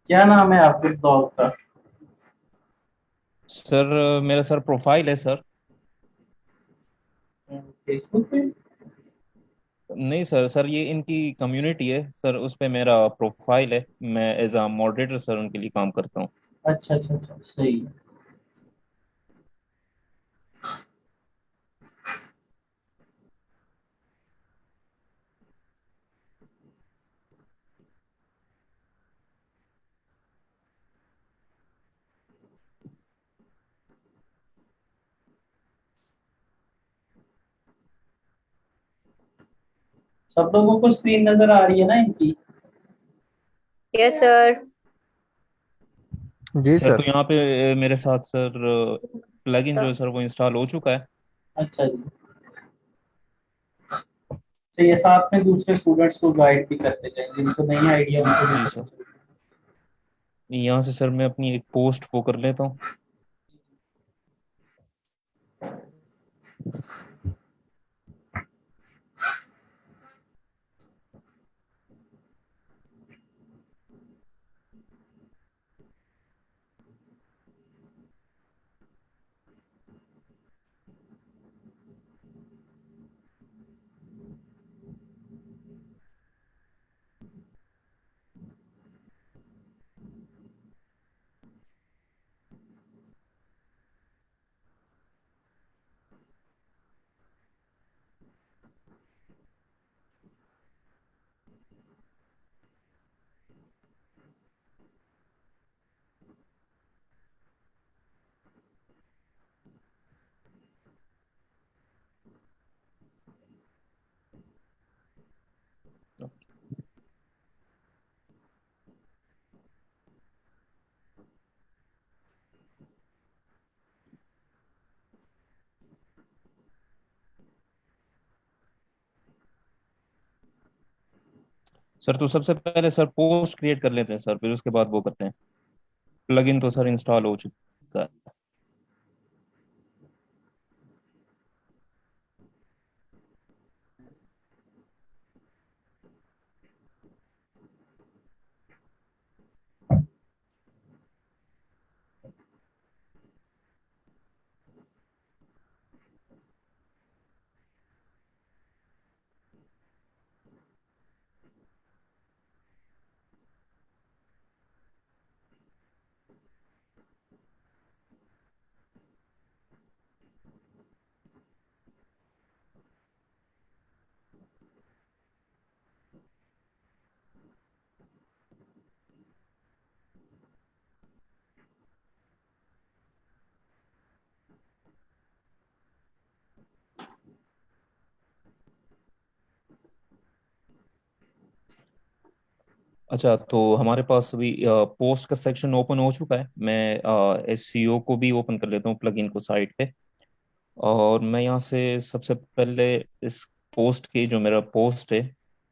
क्या नाम है आपके ब्लॉग का? सर मेरा सर प्रोफाइल है सर। फेसबुक पे? नहीं सर, सर ये इनकी कम्युनिटी है सर, उस पे मेरा प्रोफाइल है। मैं एज अ मॉडरेटर सर उनके लिए काम करता हूँ। अच्छा अच्छा अच्छा, सही है। सब लोगों को स्क्रीन नजर आ रही है ना इनकी? Yes sir. जी सर तो सर। यहाँ पे मेरे साथ सर प्लगइन जो है सर वो इंस्टॉल हो चुका है। अच्छा जी। तो ये साथ में दूसरे स्टूडेंट्स को गाइड भी करते जाएं, जिनको नहीं आइडिया उनको भी जी पता सर। चले। यहाँ से सर मैं अपनी एक पोस्ट वो कर लेता हूँ। सर तो सबसे पहले सर पोस्ट क्रिएट कर लेते हैं सर, फिर उसके बाद वो करते हैं। प्लगइन तो सर इंस्टॉल हो चुका है। अच्छा तो हमारे पास अभी पोस्ट का सेक्शन ओपन हो चुका है। मैं एसईओ को भी ओपन कर लेता हूँ प्लगइन को साइड पे। और मैं यहाँ से सबसे पहले इस पोस्ट की जो मेरा पोस्ट है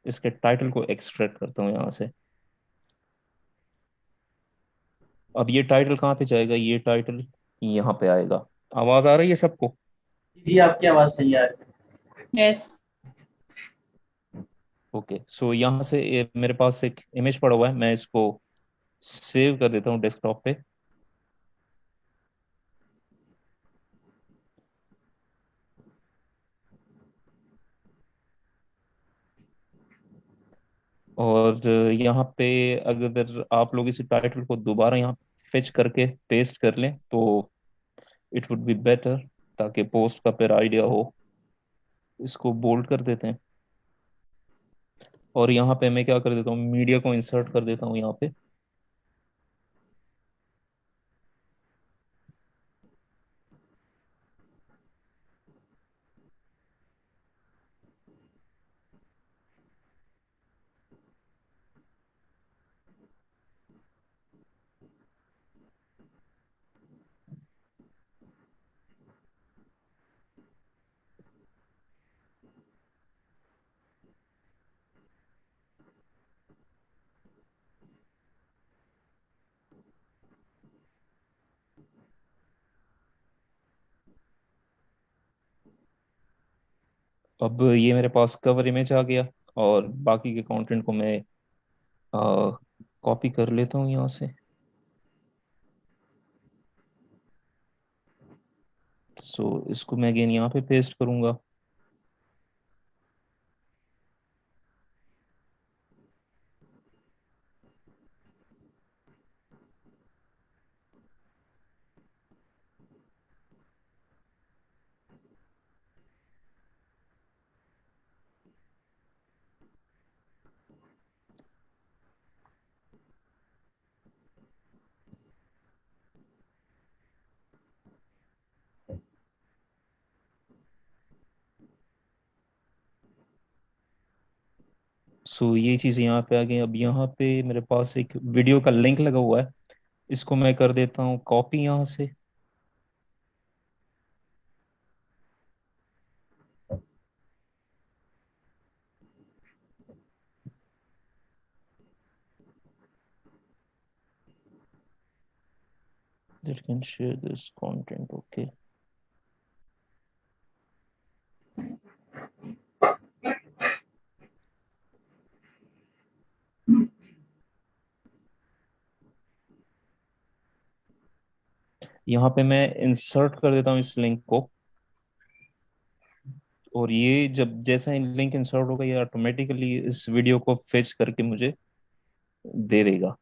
इसके टाइटल को एक्सट्रैक्ट करता हूँ यहाँ से। अब ये टाइटल कहाँ पे जाएगा? ये टाइटल यहाँ पे आएगा। आवाज आ रही है सबको? जी आपकी आवाज सही आ रही यस। ओके, सो यहाँ से मेरे पास एक इमेज पड़ा हुआ है, मैं इसको सेव कर देता हूँ डेस्कटॉप पे। और यहाँ पे अगर आप लोग इस टाइटल को दोबारा यहाँ फेच करके पेस्ट कर लें तो इट वुड बी बेटर, ताकि पोस्ट का फिर आइडिया हो। इसको बोल्ड कर देते हैं और यहाँ पे मैं क्या कर देता हूँ, मीडिया को इंसर्ट कर देता हूँ यहाँ पे। अब ये मेरे पास कवर इमेज आ गया और बाकी के कंटेंट को मैं कॉपी कर लेता हूँ यहाँ से। सो इसको मैं अगेन यहाँ पे पेस्ट करूंगा। सो ये चीज़ यहाँ पे आ गई। अब यहाँ पे मेरे पास एक वीडियो का लिंक लगा हुआ है, इसको मैं कर देता हूँ कॉपी यहाँ से। That can share this content, okay. यहाँ पे मैं इंसर्ट कर देता हूँ इस लिंक को, और ये जब जैसा लिंक इंसर्ट होगा ये ऑटोमेटिकली इस वीडियो को फेच करके मुझे दे देगा।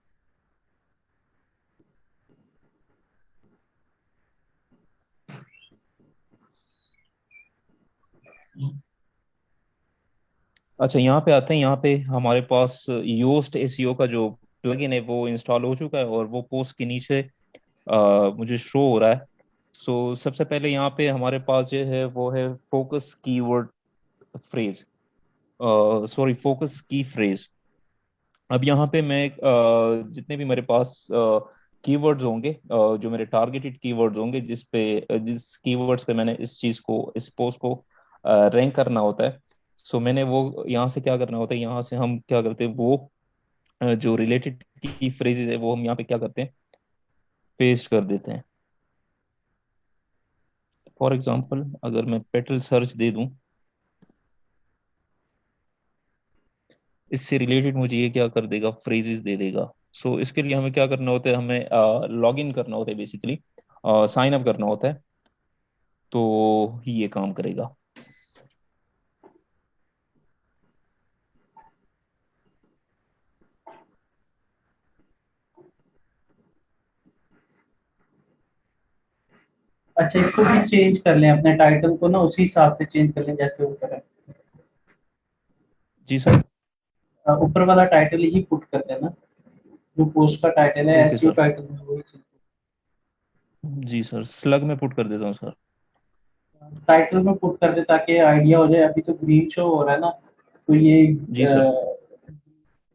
अच्छा, यहाँ पे आते हैं। यहाँ पे हमारे पास योस्ट एसईओ का जो प्लगइन है वो इंस्टॉल हो चुका है, और वो पोस्ट के नीचे मुझे शो हो रहा है। सो सबसे पहले यहाँ पे हमारे पास जो है वो है focus keyword phrase, sorry focus की फ्रेज। अब यहाँ पे मैं जितने भी मेरे पास कीवर्ड्स होंगे, जो मेरे टारगेटेड कीवर्ड्स होंगे, जिस कीवर्ड्स पे मैंने इस चीज को, इस पोस्ट को रैंक करना होता है, सो मैंने वो यहाँ से क्या करना होता है, यहाँ से हम क्या करते हैं, वो जो रिलेटेड की फ्रेजेस है वो हम यहाँ पे क्या करते हैं, पेस्ट कर देते हैं। फॉर एग्जांपल अगर मैं पेटल सर्च दे दूं, इससे रिलेटेड मुझे ये क्या कर देगा, फ्रेजेस दे देगा। सो इसके लिए हमें क्या करना होता है, हमें लॉग इन करना होता है, बेसिकली साइन अप करना होता है, तो ही ये काम करेगा। अच्छा, इसको भी चेंज कर लें, अपने टाइटल को ना उसी हिसाब से चेंज कर लें जैसे ऊपर है। जी सर। ऊपर वाला टाइटल ही पुट कर देना, जो पोस्ट का टाइटल है ओके एसईओ सर। टाइटल में वही चीज। जी सर, स्लग में पुट कर देता हूँ सर। टाइटल में पुट कर दे ताकि आइडिया हो जाए। अभी तो ग्रीन शो हो रहा है ना, तो ये जी सर।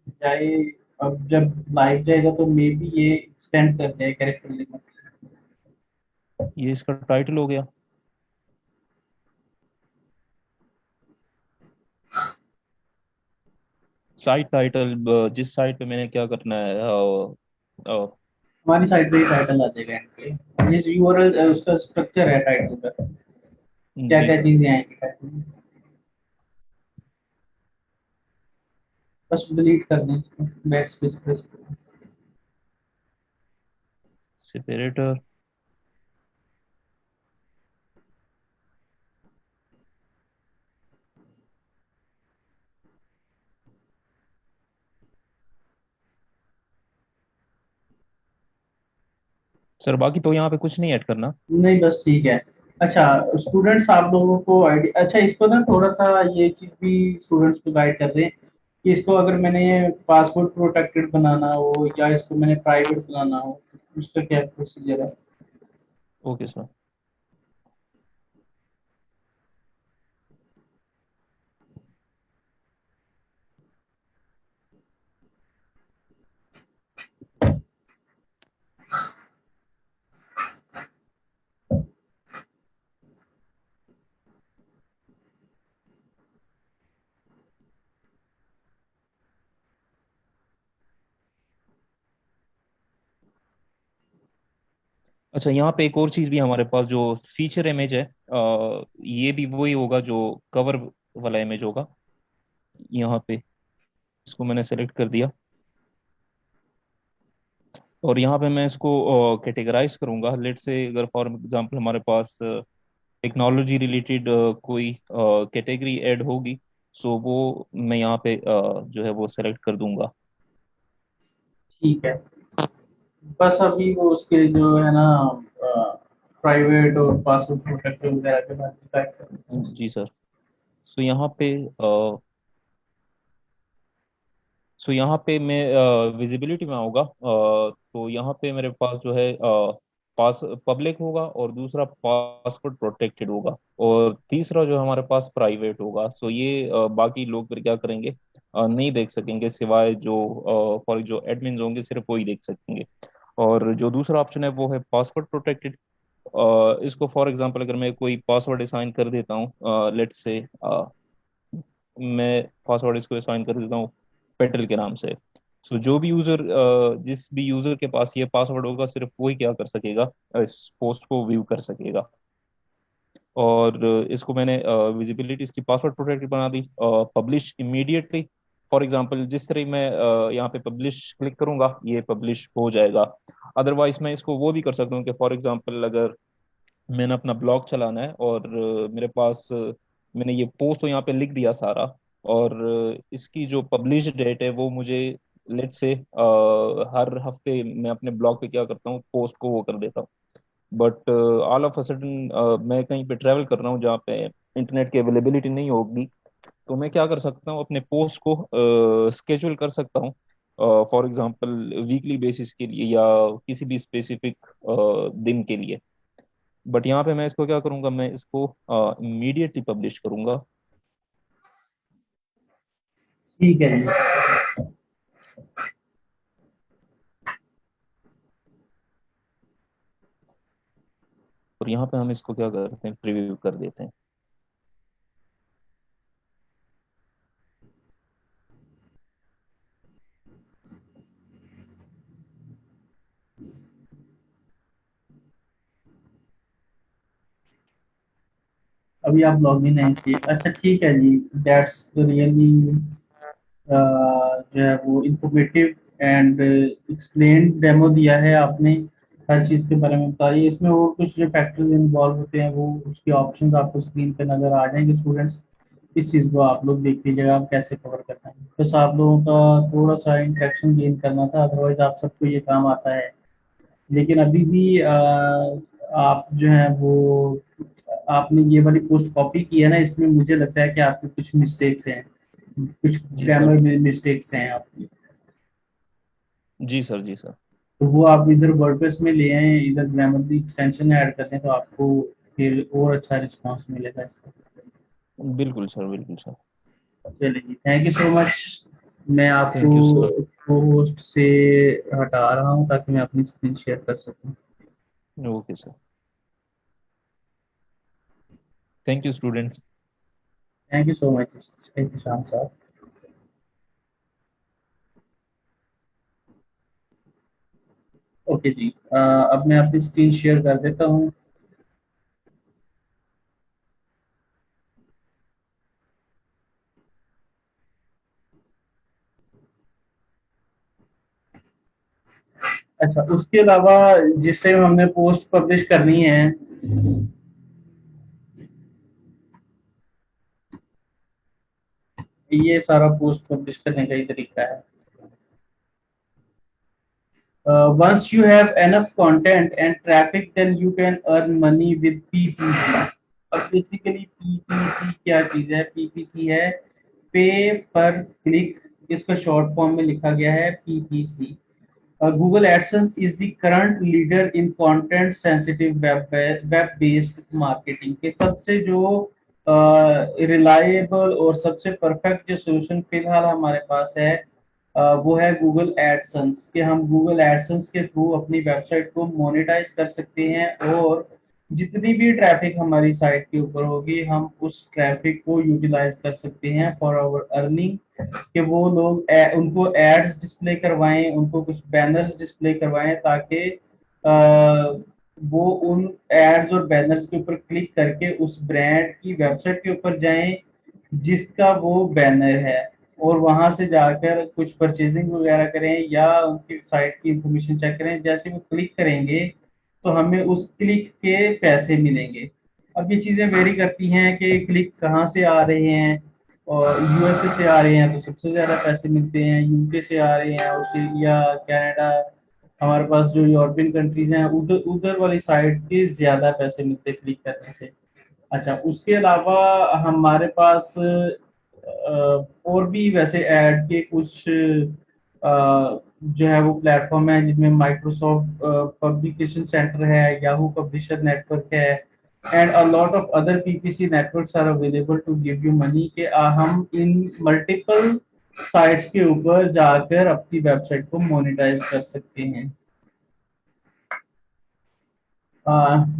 जाए, अब जब लाइव जाएगा तो मे बी ये एक्सटेंड कर जाए कैरेक्टर लिमिट। ये इसका टाइटल हो गया। साइट टाइटल, जिस साइट पे मैंने क्या करना है, हमारी साइट पे ही टाइटल आ जाएगा। ये यूआरएल उसका स्ट्रक्चर है टाइटल का, क्या जी क्या सर। चीजें आएंगी टाइटल में, बस डिलीट कर दें इसको, बैक स्पेस प्रेस करें। सेपरेटर। सर बाकी तो यहाँ पे कुछ नहीं ऐड करना। नहीं, बस ठीक है। अच्छा, स्टूडेंट्स आप लोगों को आईडी, अच्छा इसको ना थोड़ा सा ये चीज भी स्टूडेंट्स को गाइड कर दें कि इसको अगर मैंने पासवर्ड प्रोटेक्टेड बनाना हो या इसको मैंने प्राइवेट बनाना हो, उसका क्या प्रोसीजर है। Okay sir. अच्छा, यहाँ पे एक और चीज भी हमारे पास जो फीचर इमेज है, ये भी वही होगा जो कवर वाला इमेज होगा। यहाँ पे इसको मैंने सेलेक्ट कर दिया, और यहाँ पे मैं इसको कैटेगराइज करूंगा। लेट से अगर फॉर एग्जांपल हमारे पास टेक्नोलॉजी रिलेटेड कोई कैटेगरी ऐड होगी, सो वो मैं यहाँ पे जो है वो सेलेक्ट कर दूंगा। ठीक है, बस अभी वो उसके जो है ना प्राइवेट और पासवर्ड प्रोटेक्टेड वगैरह के बारे में गाइड कर देते हैं। जी सर। सो यहाँ पे मैं विजिबिलिटी में आऊँगा, तो यहाँ पे मेरे पास जो है पास पब्लिक होगा, और दूसरा पासवर्ड प्रोटेक्टेड होगा, और तीसरा जो हमारे पास प्राइवेट होगा। सो ये बाकी लोग फिर क्या करेंगे, नहीं देख सकेंगे, सिवाय जो फॉर जो एडमिन होंगे सिर्फ वही देख सकेंगे। और जो दूसरा ऑप्शन है वो है पासवर्ड प्रोटेक्टेड। इसको फॉर एग्जांपल अगर मैं कोई पासवर्ड असाइन कर देता हूँ, लेट्स से मैं पासवर्ड इसको असाइन कर देता हूँ पेटल के नाम से। सो जो भी यूजर जिस भी यूजर के पास ये पासवर्ड होगा सिर्फ वही क्या कर सकेगा, इस पोस्ट को व्यू कर सकेगा। और इसको मैंने विजिबिलिटी इसकी पासवर्ड प्रोटेक्टेड बना दी, पब्लिश इमीडिएटली। फॉर एग्जांपल जिस तरह मैं यहाँ पे पब्लिश क्लिक करूंगा ये पब्लिश हो जाएगा। अदरवाइज मैं इसको वो भी कर सकता हूँ कि फॉर एग्जांपल अगर मैंने अपना ब्लॉग चलाना है और मेरे पास मैंने ये पोस्ट तो यहाँ पे लिख दिया सारा, और इसकी जो पब्लिश डेट है वो मुझे लेट से हर हफ्ते मैं अपने ब्लॉग पे क्या करता हूँ पोस्ट को वो कर देता हूँ। But all of a sudden मैं कहीं पे ट्रैवल कर रहा हूँ जहाँ पे इंटरनेट की अवेलेबिलिटी नहीं होगी, तो मैं क्या कर सकता हूँ अपने पोस्ट को स्केड्यूल कर सकता हूँ फॉर एग्जांपल वीकली बेसिस के लिए या किसी भी स्पेसिफिक दिन के लिए। बट यहाँ पे मैं इसको क्या करूंगा, मैं इसको इमीडिएटली पब्लिश करूंगा। ठीक है जी। और यहाँ पे हम इसको क्या करते हैं, प्रीव्यू कर देते हैं। अभी आप लॉगिन हैं इसलिए, अच्छा ठीक है जी। दैट्स रियली जो है वो इंफॉर्मेटिव एंड एक्सप्लेन डेमो दिया है आपने, हर चीज़ के बारे में बताइए। इसमें और कुछ जो फैक्टर्स इन्वॉल्व होते हैं वो उसके ऑप्शंस आपको स्क्रीन पे नज़र आ जाएंगे स्टूडेंट्स। इस चीज़ को आप लोग देख लीजिएगा आप कैसे कवर करना है। बस आप लोगों का थोड़ा सा इंटरेक्शन गेन करना था, अदरवाइज आप सबको ये काम आता है। लेकिन अभी भी आप जो है वो आपने ये वाली पोस्ट कॉपी की है ना, इसमें मुझे लगता है कि आपके कुछ मिस्टेक्स हैं, कुछ जी सर। ग्रामर में मिस्टेक्स हैं आपकी। जी सर, जी सर। तो वो आप इधर वर्डप्रेस में ले आए, इधर ग्रामर की एक्सटेंशन ऐड कर दें तो आपको फिर और अच्छा रिस्पांस मिलेगा इसका। बिल्कुल सर, बिल्कुल सर। चलिए जी, थैंक यू सो मच। मैं थैंक यू आपको सर। को होस्ट से हटा रहा हूँ ताकि मैं अपनी स्क्रीन शेयर कर सकूँ। Okay sir. Thank you students. Thank you so much. Thank you शाम साहब। ओके जी, अब मैं अपनी स्क्रीन शेयर कर देता हूँ। अच्छा, उसके अलावा जिस टाइम हमने पोस्ट पब्लिश करनी है, ये सारा पोस्ट पब्लिश करने का ही तरीका है। Once you have enough content and traffic, then you can earn money with PPC. अब बेसिकली PPC क्या चीज है? PPC है पे पर क्लिक, इसका शॉर्ट फॉर्म में लिखा गया है PPC। Google AdSense is the current leader in content sensitive web based marketing के सबसे जो रिलायबल और सबसे परफेक्ट जो सोल्यूशन फिलहाल हमारे पास है वो है गूगल एडसेंस के। हम गूगल एडसेंस के थ्रू अपनी वेबसाइट को मोनेटाइज कर सकते हैं और जितनी भी ट्रैफिक हमारी साइट के ऊपर होगी हम उस ट्रैफिक को यूटिलाइज कर सकते हैं फॉर आवर अर्निंग। कि वो लोग उनको एड्स डिस्प्ले करवाएं, उनको कुछ बैनर्स डिस्प्ले करवाएं ताकि वो उन एड्स और बैनर्स के ऊपर क्लिक करके उस ब्रांड की वेबसाइट के ऊपर जाएं जिसका वो बैनर है, और वहां से जाकर कुछ परचेजिंग वगैरह करें या उनकी साइट की इंफॉर्मेशन चेक करें। जैसे वो क्लिक करेंगे तो हमें उस क्लिक के पैसे मिलेंगे। अब ये चीज़ें वेरी करती हैं कि क्लिक कहाँ से आ रहे हैं, और यूएसए से आ रहे हैं तो सबसे ज़्यादा पैसे मिलते हैं, यूके से आ रहे हैं, ऑस्ट्रेलिया, कनाडा, हमारे पास जो यूरोपियन कंट्रीज हैं उधर उधर वाली साइट के ज़्यादा पैसे मिलते हैं क्लिक करने से। अच्छा, उसके अलावा हमारे पास और भी वैसे ऐड के कुछ जो है वो प्लेटफॉर्म है जिनमें माइक्रोसॉफ्ट पब्लिकेशन सेंटर है, याहू पब्लिशर नेटवर्क है, and a lot of other PPC networks are available to give you money. के हम इन मल्टीपल साइट्स के ऊपर जाकर अपनी वेबसाइट को मोनेटाइज कर सकते हैं।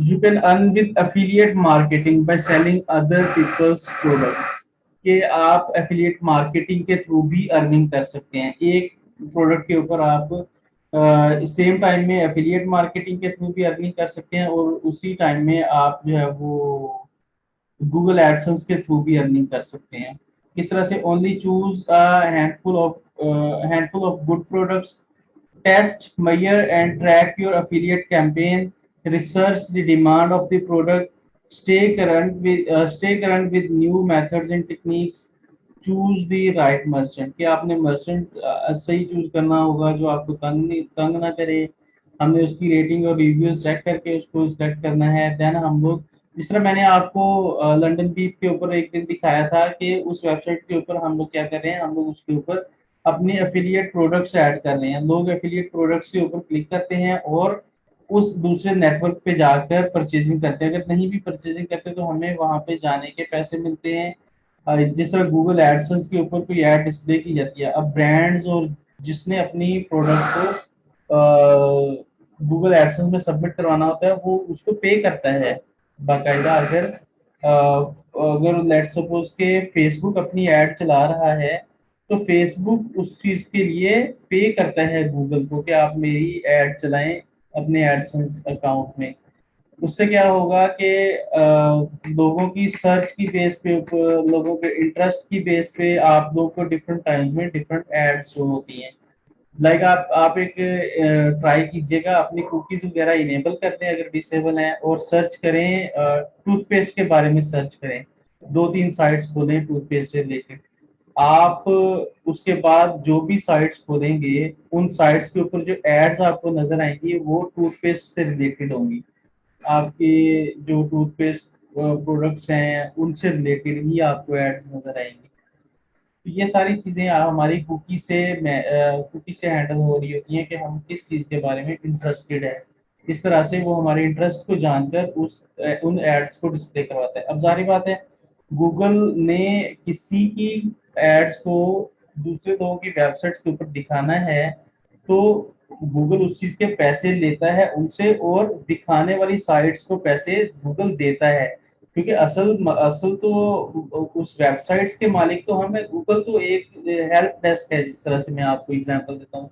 You can earn with affiliate marketing by selling other people's products। कि आप एफिलिएट मार्केटिंग के थ्रू भी अर्निंग कर सकते हैं। एक प्रोडक्ट के ऊपर आप सेम टाइम में एफिलिएट मार्केटिंग के थ्रू भी अर्निंग कर सकते हैं और उसी टाइम में आप जो है वो गूगल एडसेंस के थ्रू भी अर्निंग कर सकते हैं। इस तरह से only choose handful of good products, test, measure and track your affiliate campaign, research the demand of the product, stay current with new methods and techniques, choose the right merchant। कि आपने merchant सही choose करना होगा जो आपको तंग ना करे। हमने उसकी रेटिंग और रिव्यूज चेक करके उसको सिलेक्ट करना है। देन हम लोग, जिस तरह मैंने आपको लंदन बीफ के ऊपर एक दिन दिखाया था कि उस वेबसाइट के ऊपर हम लोग क्या कर रहे हैं, हम लोग उसके ऊपर अपने एफिलिएट प्रोडक्ट्स ऐड कर रहे हैं। लोग एफिलिएट प्रोडक्ट्स के ऊपर क्लिक करते हैं और उस दूसरे नेटवर्क पे जाकर परचेजिंग करते हैं। अगर नहीं भी परचेजिंग करते तो हमें वहां पे जाने के पैसे मिलते हैं। जिस तरह गूगल एडसेंस के ऊपर कोई ऐड डिस्प्ले की जाती है, अब ब्रांड्स और जिसने अपनी प्रोडक्ट को गूगल एडसेंस में सबमिट करवाना होता है वो उसको पे करता है बाकायदा। अगर लेट्स सपोज के फेसबुक अपनी ऐड चला रहा है तो फेसबुक उस चीज के लिए पे करता है गूगल को कि आप मेरी ऐड चलाएं अपने एडसेंस अकाउंट में। उससे क्या होगा कि लोगों की सर्च की बेस पे ऊपर, लोगों के इंटरेस्ट की बेस पे आप लोगों को डिफरेंट टाइम में डिफरेंट एड्स शो होती हैं। लाइक आप एक ट्राई कीजिएगा, अपनी कुकीज वगैरह इनेबल कर दें अगर डिसेबल है, और सर्च करें टूथपेस्ट के बारे में सर्च करें। 2-3 साइट्स खोलें टूथपेस्ट से रिलेटेड। आप उसके बाद जो भी साइट्स खोलेंगे उन साइट्स के ऊपर जो एड्स आपको नजर आएंगी वो टूथपेस्ट से रिलेटेड होंगी। आपके जो टूथपेस्ट प्रोडक्ट्स हैं उनसे रिलेटेड ही आपको एड्स नजर आएंगी। तो ये सारी चीजें हमारी कुकी से हैंडल हो रही होती हैं कि हम किस चीज के बारे में इंटरेस्टेड है। इस तरह से वो हमारे इंटरेस्ट को जानकर उन एड्स को डिस्प्ले करवाता है। अब जारी बात है, गूगल ने किसी की एड्स को दूसरे लोगों की वेबसाइट्स के ऊपर दिखाना है तो गूगल उस चीज के पैसे लेता है उनसे और दिखाने वाली साइट्स को पैसे गूगल देता है। क्योंकि असल तो उस वेबसाइट्स के मालिक तो हमें, गूगल तो एक हेल्प डेस्क है। जिस तरह से मैं आपको एग्जांपल देता हूँ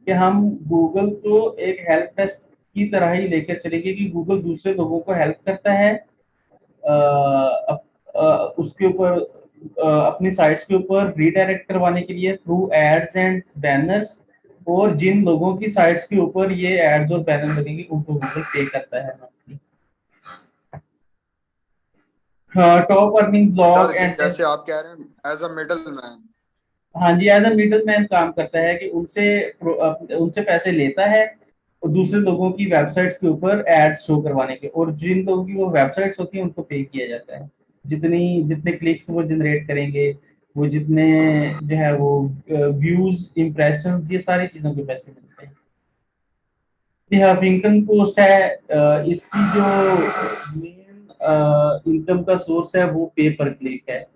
कि हम गूगल को एक हेल्प डेस्क की तरह ही लेकर चलेंगे कि गूगल दूसरे लोगों को हेल्प करता है उसके ऊपर अपनी साइट्स के ऊपर रीडायरेक्ट करवाने के लिए थ्रू एड्स एंड बैनर्स, और जिन लोगों की साइट्स के ऊपर ये एड्स और बैनर लगेंगे उनको गूगल पे करता है। Top earning blog sir and, जैसे आप कह रहे हैं एज अ मिडल मैन, हाँ जी, एज अ मिडल मैन काम करता है कि उनसे पैसे लेता है और दूसरे लोगों की वेबसाइट्स के ऊपर एड्स शो करवाने के, और जिन लोगों की वो वेबसाइट्स होती हैं उनको पे किया जाता है। जितने क्लिक्स वो जनरेट करेंगे, वो जितने जो है वो व्यूज, इम्प्रेशन, ये सारी चीजों के पैसे मिलते हैं। जी हाँ, हुफिंगटन पोस्ट है, इसकी जो मेन इनकम का सोर्स है वो पे पर क्लिक है,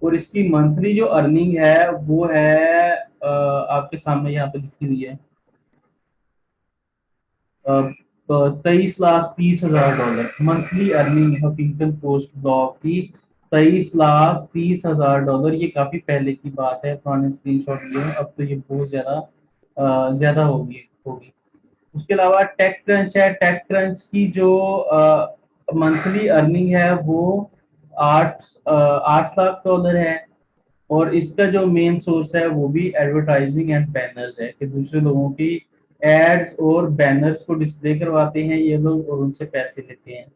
और इसकी मंथली जो अर्निंग है वो है आपके सामने यहाँ पे लिखी हुई है $23,30,000 monthly earning Huffington post blog की। $23,30,000। ये काफी पहले की बात है, पुराने स्क्रीनशॉट लिए हैं, अब तो ये बहुत ज्यादा होगी। उसके अलावा टेक क्रंच है। टेक क्रंच की जो मंथली अर्निंग है वो 8 लाख डॉलर है, और इसका जो मेन सोर्स है वो भी एडवर्टाइजिंग एंड बैनर्स है कि दूसरे लोगों की एड्स और बैनर्स को डिस्प्ले करवाते हैं ये लोग और उनसे पैसे लेते हैं।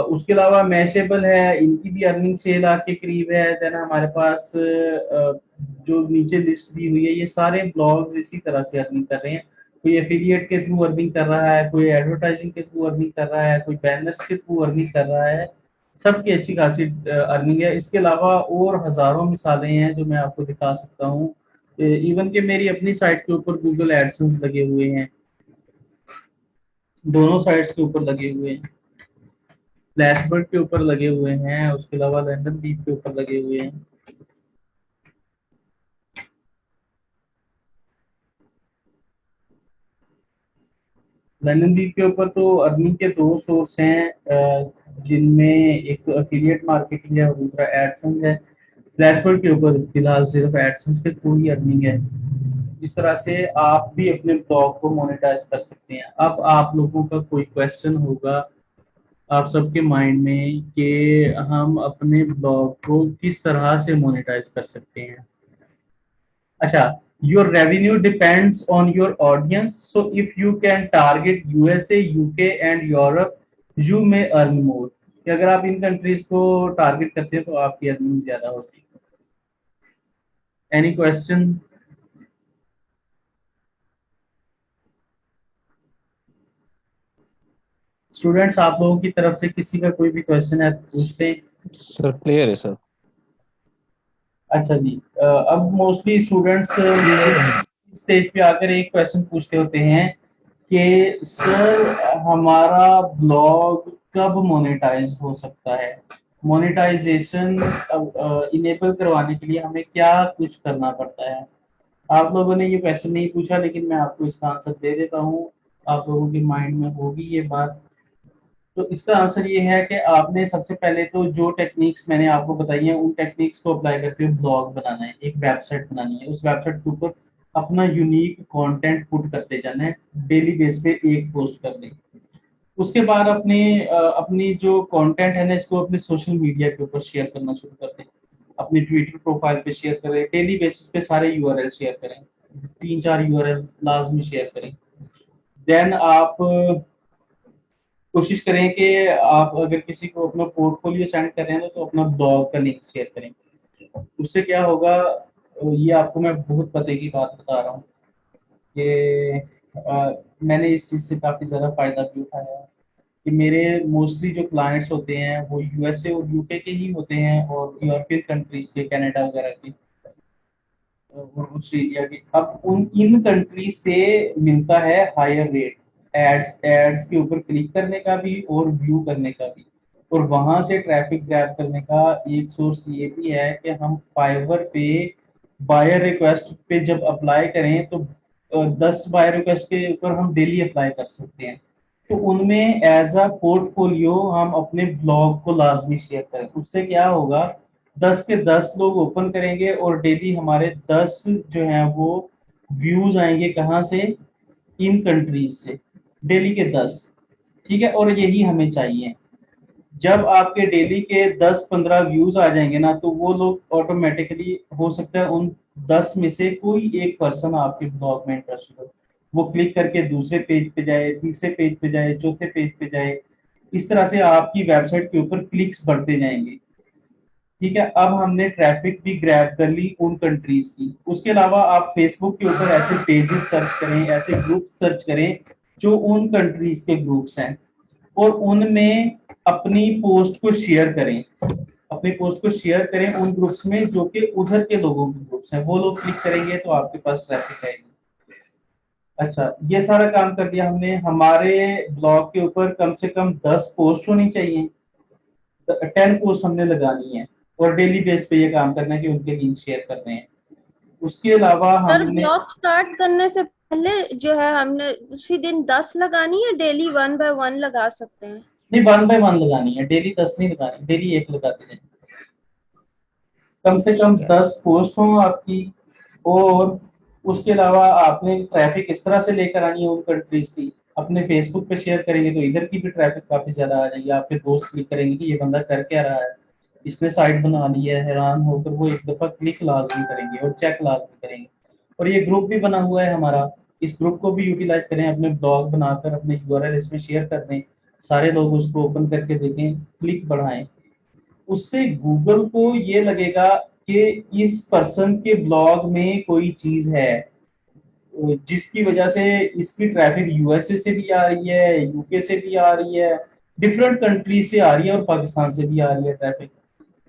उसके अलावा मैशेबल है, इनकी भी अर्निंग 6 लाख के करीब है। देन हमारे पास जो नीचे लिस्ट दी हुई है ये सारे ब्लॉग्स इसी तरह से अर्निंग कर रहे हैं। कोई एफिलिएट के थ्रू अर्निंग कर रहा है, कोई एडवर्टाइजिंग के थ्रू अर्निंग कर रहा है, कोई बैनर्स के थ्रू अर्निंग कर रहा है। सबकी अच्छी खासी अर्निंग है। इसके अलावा और हजारों मिसालें हैं जो मैं आपको दिखा सकता हूँ। इवन के मेरी अपनी साइट के ऊपर गूगल एडसेंस लगे हुए हैं, दोनों साइट्स के ऊपर लगे हुए हैं, फ्लैशबर्ड के ऊपर लगे हुए हैं, उसके अलावा लंदन बीफ के ऊपर लगे हुए हैं। LendingBee के ऊपर तो अर्निंग के दो सोर्स हैं, जिनमें एक एफिलिएट मार्केटिंग है और दूसरा एडसेंस है। फ्लैशबॉल के ऊपर फिलहाल सिर्फ एडसेंस के थ्रू ही अर्निंग है। इस तरह से आप भी अपने ब्लॉग को मोनेटाइज कर सकते हैं। अब आप लोगों का कोई क्वेश्चन होगा आप सबके माइंड में कि हम अपने ब्लॉग को किस तरह से मोनेटाइज कर सकते हैं। अच्छा, your revenue depends on your audience, so if you can target USA, UK and Europe, you may earn more। कि अगर आप इन कंट्रीज को टारगेट करते हैं तो आपकी अर्निंग ज्यादा होती है। Any question? स्टूडेंट्स, आप लोगों की तरफ से किसी का कोई भी क्वेश्चन है तो पूछ लें। सर क्लियर है सर। अच्छा जी, अब मोस्टली स्टूडेंट्स स्टेज पे आकर एक क्वेश्चन पूछते होते हैं कि सर हमारा ब्लॉग कब मोनेटाइज हो सकता है? मोनेटाइजेशन इनेबल करवाने के लिए हमें क्या कुछ करना पड़ता है? आप लोगों ने ये क्वेश्चन नहीं पूछा, लेकिन मैं आपको इसका आंसर दे देता हूँ। आप लोगों के माइंड में होगी ये बात। तो इसका आंसर ये है कि आपने सबसे पहले तो जो टेक्निक्स मैंने आपको बताई हैं उन टेक्निक्स को अप्लाई करके ब्लॉग बनाना है, एक वेबसाइट बनानी है। उस वेबसाइट के ऊपर अपना यूनिक कंटेंट पुट करते जाना है, डेली बेस पे एक पोस्ट कर दें। उसके बाद अपनी जो कंटेंट है ना, इसको अपने सोशल मीडिया के ऊपर शेयर करना शुरू कर दें। अपनी ट्विटर प्रोफाइल पे शेयर करें, डेली बेसिस पे सारे यूआरएल शेयर करें, 3-4 यूआरएल लाजमी शेयर करें। देन आप कोशिश करें कि आप अगर किसी को अपना पोर्टफोलियो सेंड कर रहे हैं तो अपना ब्लॉग का लिंक शेयर करें। उससे क्या होगा, ये आपको मैं बहुत पते की बात बता रहा हूँ कि मैंने इस चीज़ से काफ़ी ज़्यादा फायदा भी उठाया है कि मेरे मोस्टली जो क्लाइंट्स होते हैं वो यूएसए और यूके के ही होते हैं और यूरोपियन कंट्रीज के, कनाडा वगैरह के और ऑस्ट्रेलिया के। अब इन कंट्री से मिलता है हायर रेट एड्स के ऊपर क्लिक करने का भी और व्यू करने का भी, और वहां से ट्रैफिक ग्रैब करने का एक सोर्स ये भी है कि हम फाइवर पे बायर रिक्वेस्ट पे जब अप्लाई करें तो 10 बायर रिक्वेस्ट के ऊपर हम डेली अप्लाई कर सकते हैं। तो उनमें एज अ पोर्टफोलियो हम अपने ब्लॉग को लाजमी शेयर करें। उससे क्या होगा, 10 के 10 लोग ओपन करेंगे और डेली हमारे 10 जो हैं वो व्यूज आएंगे। कहाँ से? इन कंट्रीज से, डेली के 10। ठीक है, और यही हमें चाहिए। जब आपके डेली के 10-15 व्यूज आ जाएंगे ना, तो वो लोग ऑटोमेटिकली, हो सकता है उन 10 में से कोई एक पर्सन आपके ब्लॉग में इंटरेस्टेड हो, वो क्लिक करके दूसरे पेज पे जाए, तीसरे पेज पे जाए, चौथे पेज पे जाए। इस तरह से आपकी वेबसाइट के ऊपर क्लिक्स बढ़ते जाएंगे। ठीक है, अब हमने ट्रैफिक भी ग्रैब कर ली उन कंट्रीज की। उसके अलावा आप फेसबुक के ऊपर ऐसे पेजेस सर्च करें, ऐसे ग्रुप सर्च करें जो उन कंट्रीज के ग्रुप्स हैं, और उनमें अपनी पोस्ट को शेयर करें। अपनी पोस्ट को शेयर करें उन ग्रुप्स में जो कि उधर के लोगों के ग्रुप्स हैं। वो लोग क्लिक करेंगे तो आपके पास ट्रैफिक आएगी। अच्छा, ये सारा काम कर दिया हमने। हमारे ब्लॉग के ऊपर कम से कम 10 पोस्ट होनी चाहिए, 10 पोस्ट हमने लगानी है, और डेली बेस पे ये काम करना है कि उनके लिंक शेयर करने हैं। उसके अलावा सर हमने ब्लॉग स्टार्ट करने से पहले जो है हमने उसी दिन 10 लगानी है, डेली 1 बाय 1 लगा सकते हैं? नहीं, 1 बाय 1 लगानी है, डेली 10 नहीं लगानी, डेली एक लगाते हैं। कम से कम 10 पोस्ट हों आपकी, और उसके अलावा आपने ट्रैफिक इस तरह से लेकर आनी है उन कंट्रीज की। अपने फेसबुक पे शेयर करेंगे तो इधर की भी ट्रैफिक काफी ज्यादा आ जाएगी। आपके दोस्त क्लिक करेंगे कि ये बंदा कर क्या रहा है, इसने साइट बना ली है, हैरान होकर वो एक दफा क्लिक लाजमी करेंगे और चेक लाजमी करेंगे। और ये ग्रुप भी बना हुआ है हमारा, इस ग्रुप को भी यूटिलाइज करें, अपने ब्लॉग बनाकर अपने यूआरएल इसमें शेयर कर दें, सारे लोग उसको ओपन करके देखें, क्लिक बढ़ाएं। उससे गूगल को ये लगेगा कि इस पर्सन के ब्लॉग में कोई चीज है जिसकी वजह से इसकी ट्रैफिक यूएसए से भी आ रही है, यूके से भी आ रही है, डिफरेंट कंट्री से आ रही है और पाकिस्तान से भी आ रही है ट्रैफिक।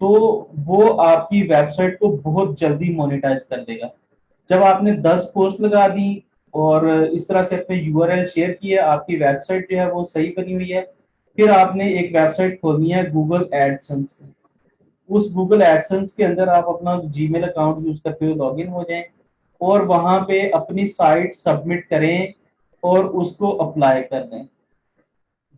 तो वो आपकी वेबसाइट को बहुत जल्दी मोनेटाइज कर देगा। जब आपने 10 पोस्ट लगा दी और इस तरह से अपने यूआरएल शेयर किए, आपकी वेबसाइट जो है वो सही बनी हुई है। फिर आपने एक वेबसाइट खोलनी है गूगल एडसेंस की। उस गूगल एडसेंस के अंदर आप अपना जीमेल अकाउंट यूज करते हुए लॉगिन हो जाएं और वहां पे अपनी साइट सबमिट करें और उसको अप्लाई कर दें।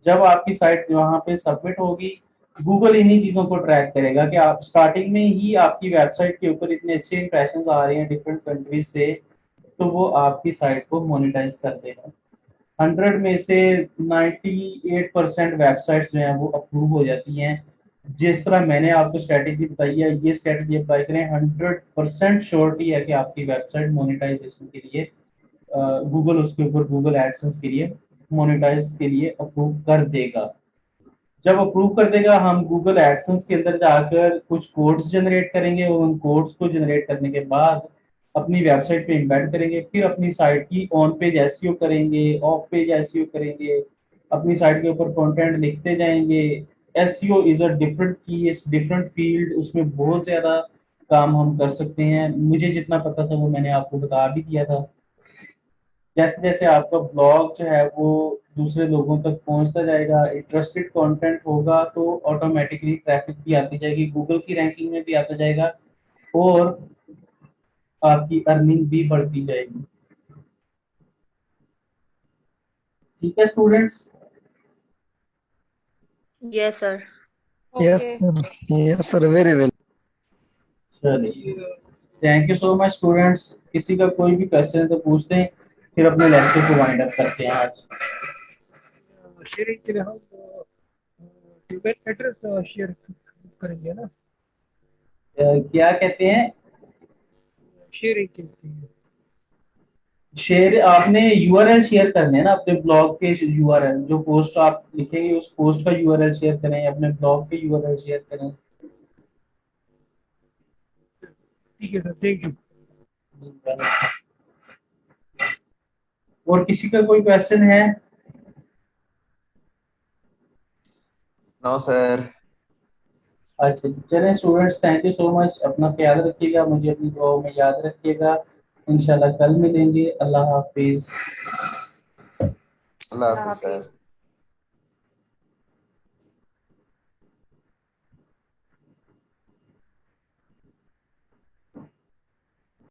जब आपकी साइट वहां पे सबमिट होगी, गूगल इन्हीं चीजों को ट्रैक करेगा कि आप स्टार्टिंग में ही आपकी वेबसाइट के ऊपर इतने अच्छे इंप्रेशंस आ रहे हैं डिफरेंट कंट्रीज से, तो वो आपकी साइट को मोनेटाइज कर देगा। 100 में से 98% वेबसाइट्स जो हैं वो अप्रूव हो जाती हैं। जिस तरह मैंने आपको स्ट्रेटेजी बताई है, ये स्ट्रेटेजी अप्लाई करें, 100% श्योरिटी है कि आपकी वेबसाइट मोनेटाइजेशन के लिए गूगल उसके ऊपर गूगल एडसेंस के लिए मोनेटाइज के लिए अप्रूव कर देगा। जब अप्रूव कर देगा, हम गूगल एडसेंस के अंदर जाकर कुछ कोड्स जनरेट करेंगे और उन कोड्स को जनरेट करने के बाद अपनी वेबसाइट पे इम्बेड करेंगे। फिर अपनी साइट की ऑन पेज एसईओ करेंगे, ऑफ पेज एसईओ करेंगे, अपनी साइट के ऊपर कंटेंट लिखते जाएंगे। एसईओ इज अ डिफरेंट की, डिफरेंट फील्ड, उसमें बहुत ज्यादा काम हम कर सकते हैं। मुझे जितना पता था वो मैंने आपको बता भी दिया था। जैसे जैसे आपका ब्लॉग जो है वो दूसरे लोगों तक पहुंचता जाएगा, इंटरेस्टेड कंटेंट होगा, तो ऑटोमेटिकली ट्रैफिक भी आती जाएगी, गूगल की रैंकिंग में भी आता जाएगा और आपकी अर्निंग भी बढ़ती जाएगी। ठीक है students? Yes sir. Yes, sir, very well. चलिए, thank you so much students. किसी का कोई भी क्वेश्चन है तो पूछते हैं, फिर अपने लेक्चर को वाइंड अप करते हैं आज। शेयरिंग के लिए हम ईमेल एड्रेस शेयर करेंगे ना, क्या कहते हैं? शेयरिंग के लिए शेयर आपने यूआरएल शेयर करने हैं ना, अपने ब्लॉग के यूआरएल, जो पोस्ट आप लिखेंगे उस पोस्ट का यूआरएल शेयर करें, अपने ब्लॉग के यूआरएल शेयर करें। ठीक है सर, थैंक यू। और किसी का कोई क्वेश्चन है? No sir. अच्छा चलें students, thank you so much. अपना ख्याल रखिएगा, मुझे अपनी दुआओं में याद रखिएगा। इंशाल्लाह कल मिलेंगे। अल्लाह हाफिज। अल्लाह हाफिज सर।